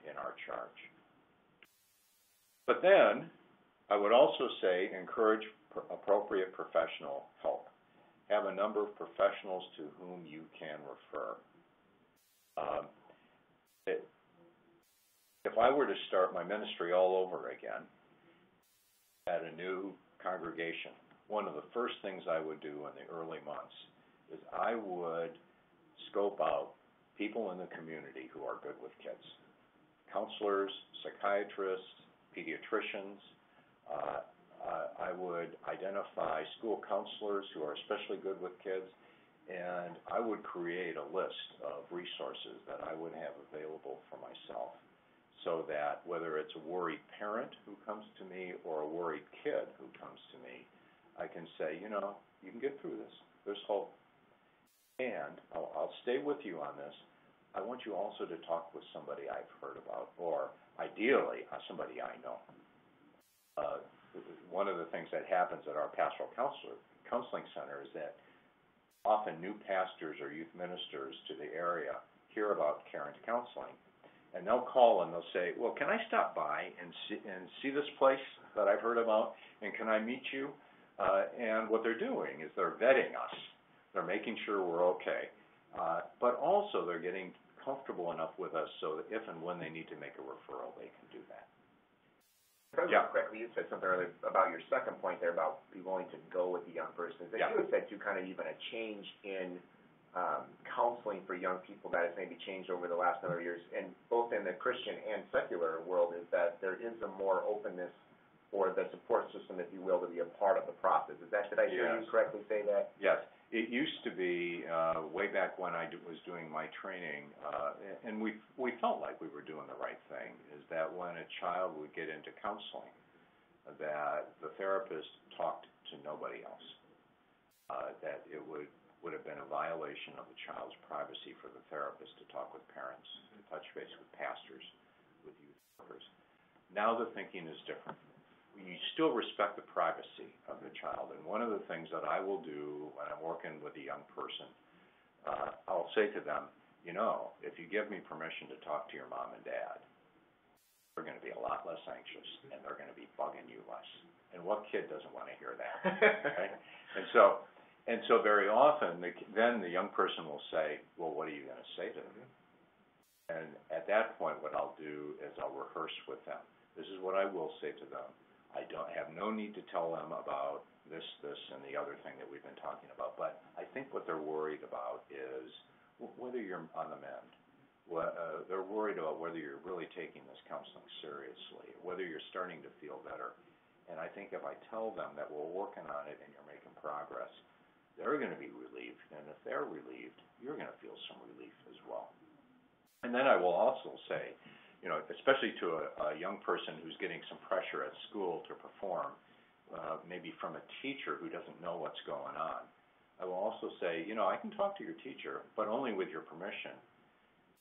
in our charge. But then, I would also say encourage appropriate professional help. Have a number of professionals to whom you can refer. If I were to start my ministry all over again at a new congregation, one of the first things I would do in the early months is I would scope out people in the community who are good with kids. Counselors, psychiatrists, pediatricians. I would identify school counselors who are especially good with kids, and I would create a list of resources that I would have available for myself, so that whether it's a worried parent who comes to me or a worried kid who comes to me, I can say, you can get through this. There's hope. And I'll stay with you on this. I want you also to talk with somebody I've heard about, or ideally, somebody I know. One of the things that happens at our pastoral counseling center is that often new pastors or youth ministers to the area hear about Karen's counseling, and they'll call and they'll say, well, can I stop by and see this place that I've heard about, and can I meet you? And what they're doing is they're vetting us. They're making sure we're okay. But also they're getting comfortable enough with us so that if and when they need to make a referral, they can do that. If I remember correctly, you said something earlier about your second point there about be willing to go with the young person. That you had said, too, kind of even a change in counseling for young people that has maybe changed over the last number of years, and both in the Christian and secular world, is that there is a more openness for the support system, if you will, to be a part of the process. Did I hear you correctly say that? Yes. It used to be, way back when I was doing my training, and we felt like we were doing the right thing, is that when a child would get into counseling, that the therapist talked to nobody else, that it would have been a violation of the child's privacy for the therapist to talk with parents, to touch base with pastors, with youth workers. Now the thinking is different. You still respect the privacy of the child. And one of the things that I will do when I'm working with a young person, I'll say to them, if you give me permission to talk to your mom and dad, they're going to be a lot less anxious, and they're going to be bugging you less. And what kid doesn't want to hear that? Right? And so very often, then the young person will say, well, what are you going to say to them? And at that point, what I'll do is I'll rehearse with them. This is what I will say to them. I don't have no need to tell them about this, and the other thing that we've been talking about. But I think what they're worried about is whether you're on the mend. They're worried about whether you're really taking this counseling seriously, whether you're starting to feel better. And I think if I tell them that we're working on it and you're making progress, they're going to be relieved. And if they're relieved, you're going to feel some relief as well. And then I will also say, especially to a young person who's getting some pressure at school to perform, maybe from a teacher who doesn't know what's going on, I will also say, I can talk to your teacher, but only with your permission.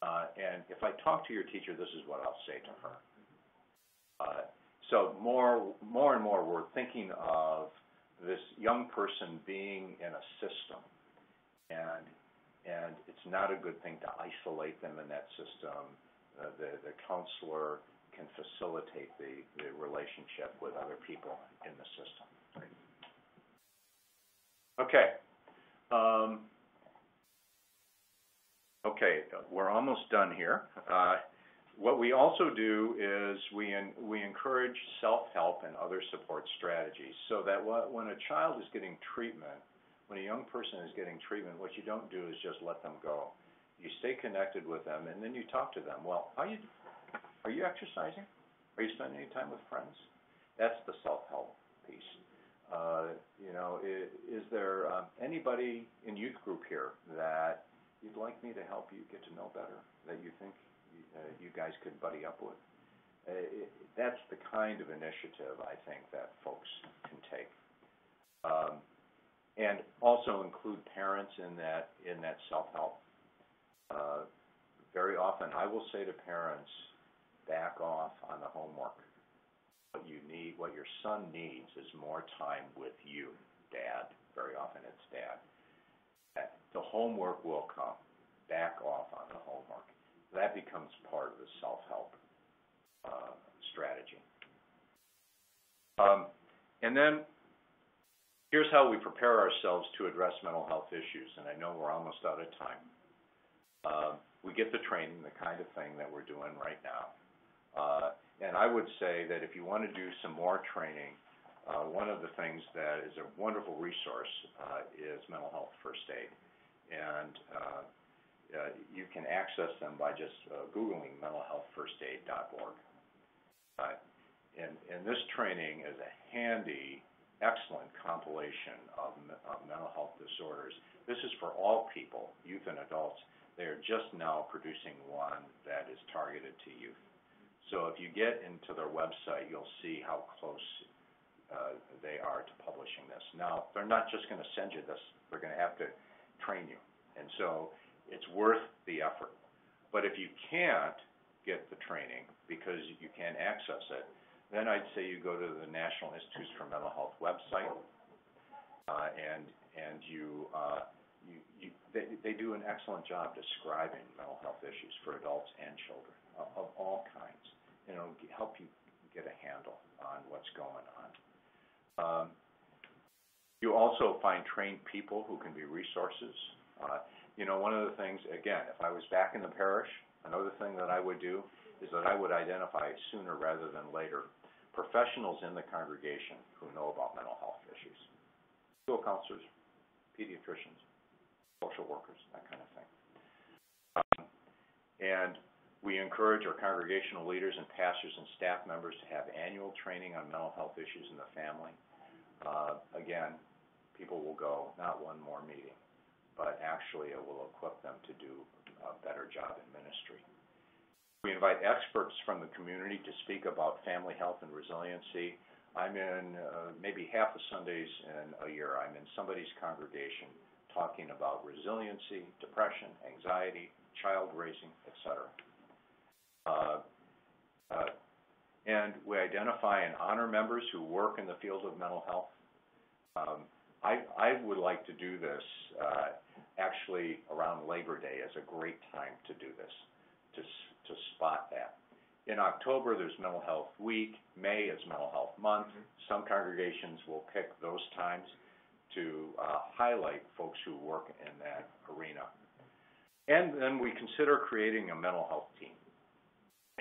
And if I talk to your teacher, this is what I'll say to her. So more and more, we're thinking of this young person being in a system, and it's not a good thing to isolate them in that system. The counselor can facilitate the relationship with other people in the system. Okay. We're almost done here. What we also do is we encourage self-help and other support strategies, so that when a child is getting treatment, when a young person is getting treatment, what you don't do is just let them go. You stay connected with them, and then you talk to them. Well, are you exercising? Are you spending any time with friends? That's the self-help piece. Is there anybody in youth group here that you'd like me to help you get to know better, that you think you guys could buddy up with? That's the kind of initiative I think that folks can take. And also include parents in that self-help. Very often I will say to parents, back off on the homework. What your son needs is more time with you, Dad. Very often it's Dad. The homework will come. Back off on the homework. That becomes part of the self-help strategy. And then here's how we prepare ourselves to address mental health issues, and I know we're almost out of time. We get the training, the kind of thing that we're doing right now. And I would say that if you want to do some more training, one of the things that is a wonderful resource is mental health first aid. And you can access them by just Googling mentalhealthfirstaid.org. And this training is a handy, excellent compilation of mental health disorders. This is for all people, youth and adults. They are just now producing one that is targeted to youth. So if you get into their website, you'll see how close they are to publishing this. Now, they're not just going to send you this. They're going to have to train you. And so it's worth the effort. But if you can't get the training because you can't access it, then I'd say you go to the National Institutes for Mental Health website, and they do an excellent job describing mental health issues for adults and children of all kinds. And it'll help you get a handle on what's going on. You also find trained people who can be resources. One of the things, again, if I was back in the parish, another thing that I would do is that I would identify sooner rather than later professionals in the congregation who know about mental health issues. School counselors, pediatricians, social workers, that kind of thing. And we encourage our congregational leaders and pastors and staff members to have annual training on mental health issues in the family. Again, people will go, not one more meeting, but actually it will equip them to do a better job in ministry. We invite experts from the community to speak about family health and resiliency. I'm in maybe half the Sundays in a year. I'm in somebody's congregation talking about resiliency, depression, anxiety, child raising, etc. And we identify and honor members who work in the field of mental health. I would like to do this actually around Labor Day as a great time to do this, to spot that. In October, there's Mental Health Week. May is Mental Health Month. Some congregations will pick those times to highlight folks who work in that arena. And then we consider creating a mental health team.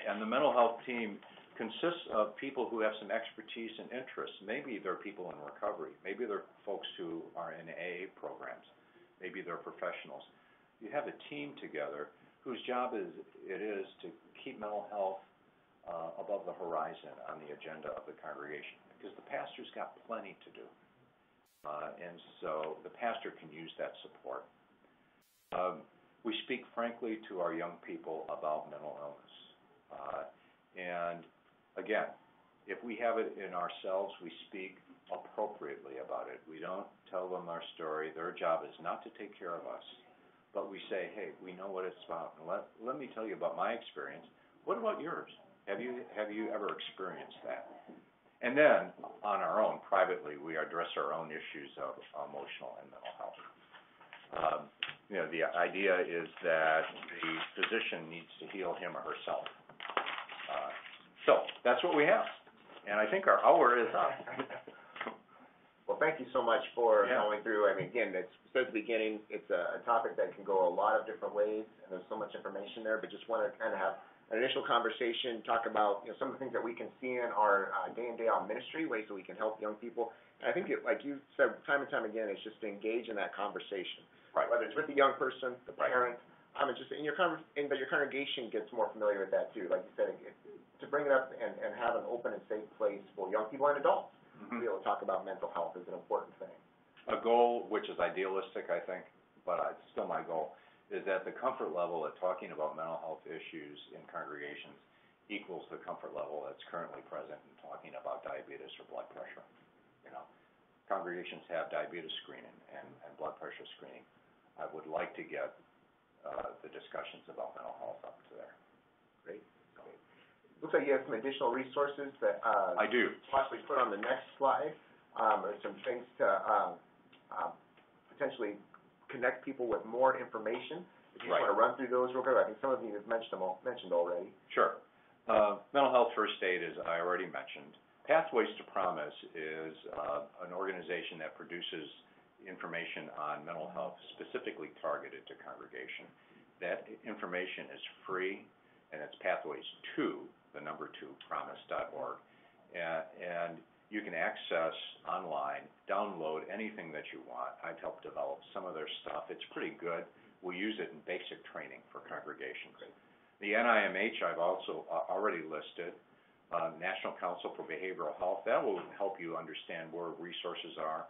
And the mental health team consists of people who have some expertise and interests. Maybe they're people in recovery. Maybe they're folks who are in AA programs. Maybe they're professionals. You have a team together whose job it is to keep mental health above the horizon on the agenda of the congregation, because the pastor's got plenty to do. And so the pastor can use that support. We speak frankly to our young people about mental illness. And again, if we have it in ourselves, we speak appropriately about it. We don't tell them our story. Their job is not to take care of us, but we say, hey, we know what it's about. And let me tell you about my experience. What about yours? Have you ever experienced that? And then, on our own, privately, we address our own issues of emotional and mental health. The idea is that the physician needs to heal him or herself. So that's what we have. And I think our hour is up. Well, thank you so much for going through. I mean, again, it says at the beginning, it's a topic that can go a lot of different ways, and there's so much information there, but just want to kind of have an initial conversation, talk about some of the things that we can see in our day in, day out ministry, ways that we can help young people. And I think, like you said time and time again, it's just to engage in that conversation. Right. Whether it's with the young person, the parent, just in your but your congregation gets more familiar with that too. Like you said, to bring it up and have an open and safe place for young people and adults to be able to talk about mental health is an important thing. A goal, which is idealistic, I think, but it's still my goal, is that the comfort level of talking about mental health issues in congregations equals the comfort level that's currently present in talking about diabetes or blood pressure. Congregations have diabetes screening and blood pressure screening. I would like to get the discussions about mental health up to there. Great. Looks like you have some additional resources that I do. Possibly put on the next slide, or some things to potentially connect people with more information. If you want to run through those real quick, I think some of you have mentioned already. Sure. Mental health first aid, as I already mentioned. Pathways to Promise is an organization that produces information on mental health specifically targeted to congregation. That information is free, and it's pathways to the number 2 promise.org, and you can access online, download anything that you want. I've helped develop some of their stuff. It's pretty good. We use it in basic training for congregations. The NIMH I've also already listed. National Council for Behavioral Health, that will help you understand where resources are,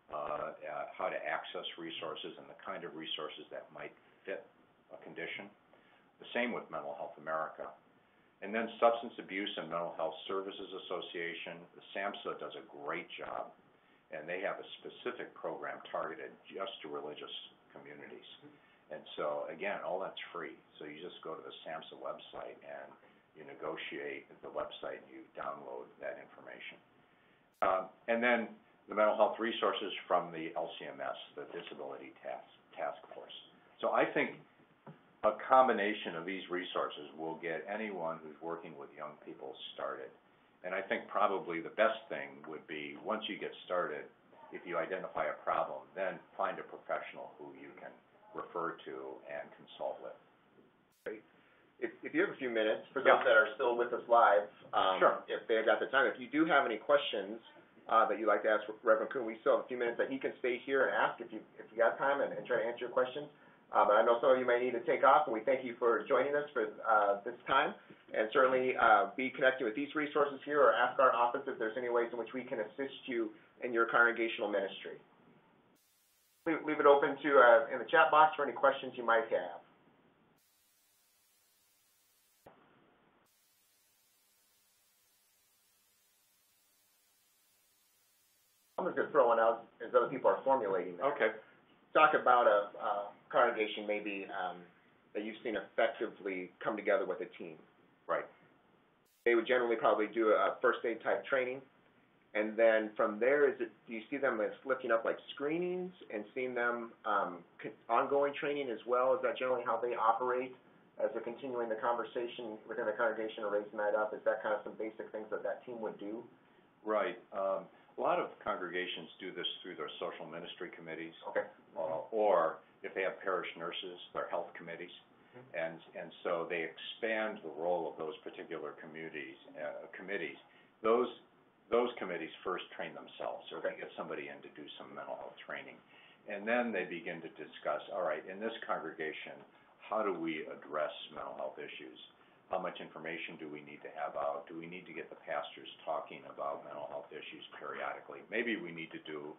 how to access resources, and the kind of resources that might fit a condition. The same with Mental Health America. And then Substance Abuse and Mental Health Services Association, the SAMHSA does a great job, and they have a specific program targeted just to religious communities. And so, again, all that's free. So you just go to the SAMHSA website and you negotiate the website and you download that information. And then the mental health resources from the LCMS, the Disability Task Force. So I think a combination of these resources will get anyone who's working with young people started. And I think probably the best thing would be, once you get started, if you identify a problem, then find a professional who you can refer to and consult with. Great. If you have a few minutes, for those that are still with us live, sure. If they've got the time, if you do have any questions that you'd like to ask Reverend Kuhn, we still have a few minutes that he can stay here and ask if you got time and try to answer your questions. But I know some of you may need to take off, and we thank you for joining us for this time. And certainly be connected with these resources here, or ask our office if there's any ways in which we can assist you in your congregational ministry. Leave it open to in the chat box for any questions you might have. I'm just going to throw one out as other people are formulating that. Okay. Talk about a congregation maybe that you've seen effectively come together with a team. Right. They would generally probably do a first aid type training, and then from there, do you see them as lifting up like screenings and seeing them ongoing training as well? Is that generally how they operate as they're continuing the conversation within the congregation or raising that up? Is that kind of some basic things that team would do? Right. A lot of congregations do this through their social ministry committees, okay. Or if they have parish nurses, their health committees. And so they expand the role of those particular committees. Those committees first train themselves, or they get somebody in to do some mental health training. And then they begin to discuss, all right, in this congregation, how do we address mental health issues? How much information do we need to have out? Do we need to get the pastors talking about mental health issues periodically? Maybe we need to do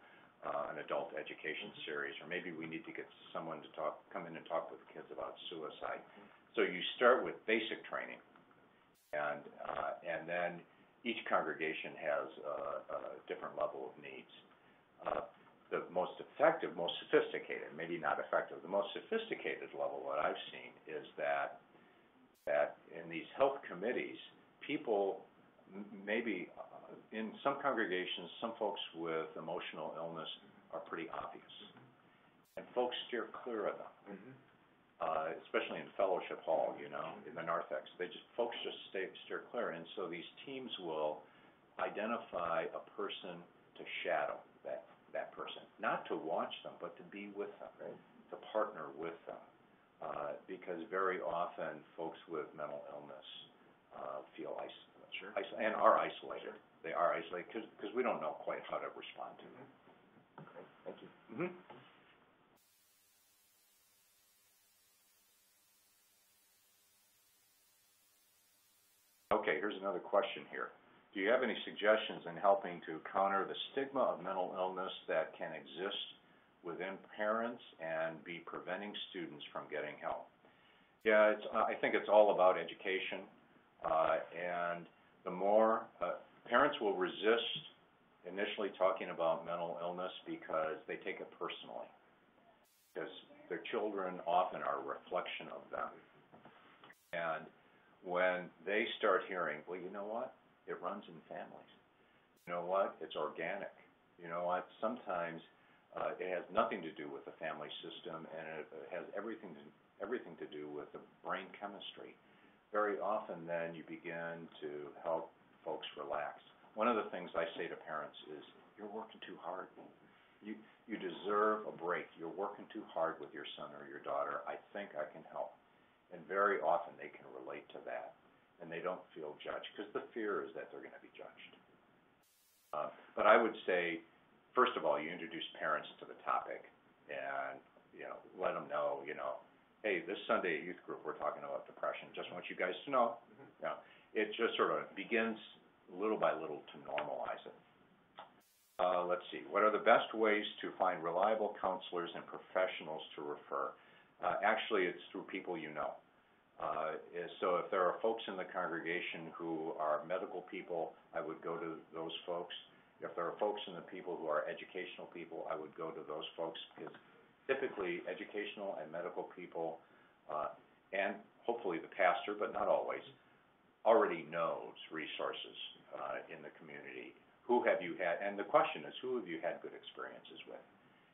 an adult education series, or maybe we need to get someone to come in and talk with kids about suicide. So you start with basic training, and then each congregation has a different level of needs. The most effective, most sophisticated, maybe not effective, the most sophisticated level that I've seen is that in these health committees, people maybe in some congregations, some folks with emotional illness are pretty obvious, and folks steer clear of them. Especially in Fellowship Hall, in the narthex, folks just steer clear, and so these teams will identify a person to shadow that person, not to watch them, but to be with them, to partner with them, because very often folks with mental illness feel isolated, and are isolated. They are isolated because we don't know quite how to respond to them. Okay, thank you. Okay, here's another question here. Do you have any suggestions in helping to counter the stigma of mental illness that can exist within parents and be preventing students from getting help? Yeah, I think it's all about education, and the more parents will resist initially talking about mental illness because they take it personally, because their children often are a reflection of them. And when they start hearing, well, you know what? It runs in families. You know what? It's organic. You know what? Sometimes it has nothing to do with the family system, and it has everything to do with the brain chemistry. Very often, then, you begin to help folks relax. One of the things I say to parents is, you're working too hard. You deserve a break. You're working too hard with your son or your daughter. I think I can help. And very often they can relate to that, and they don't feel judged, because the fear is that they're going to be judged. But I would say, first of all, you introduce parents to the topic, and let them know, hey, this Sunday at youth group we're talking about depression. Just want you guys to know. It just sort of begins little by little to normalize it. Let's see. What are the best ways to find reliable counselors and professionals to refer? Actually, it's through people you know. So if there are folks in the congregation who are medical people, I would go to those folks. If there are folks in the people who are educational people, I would go to those folks, because typically educational and medical people, and hopefully the pastor, but not always, already knows resources in the community. Who have you had? And the question is, who have you had good experiences with?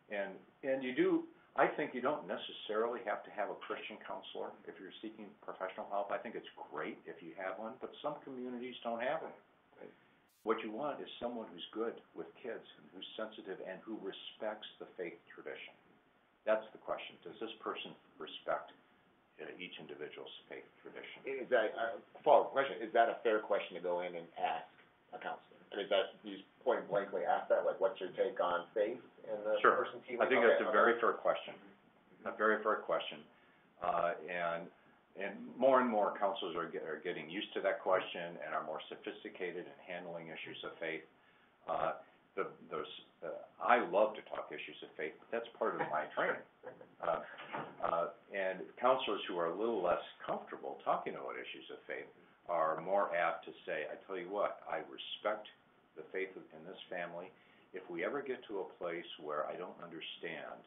And I think you don't necessarily have to have a Christian counselor if you're seeking professional help. I think it's great if you have one, but some communities don't have one. What you want is someone who's good with kids, and who's sensitive, and who respects the faith tradition. That's the question. Does this person respect each individual's faith tradition? Is that follow-up question? Is that a fair question to go in and ask a counselor? I mean, is that you point blankly ask that? Like, what's your take on faith and the person's healing? I think that's a very fair question. A very fair question, and more counselors are getting used to that question and are more sophisticated in handling issues of faith. I love to talk issues of faith, but that's part of my training. And counselors who are a little less comfortable talking about issues of faith are more apt to say, I tell you what, I respect the faith in this family. If we ever get to a place where I don't understand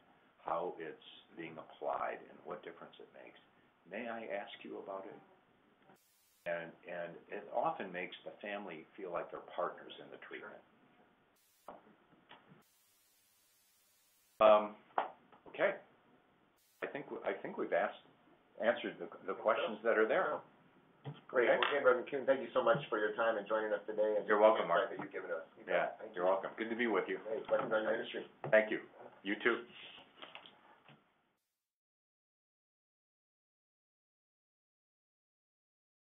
how it's being applied and what difference it makes, may I ask you about it? And it often makes the family feel like they're partners in the treatment. Okay. I think we've answered the questions that are there. Great. Okay. Well, again, Reverend Kuhn, thank you so much for your time and joining us today. And you're welcome, Mark. That you've given us. You're welcome. Good to be with you. Hey, blessings on your ministry. Thank you. You too.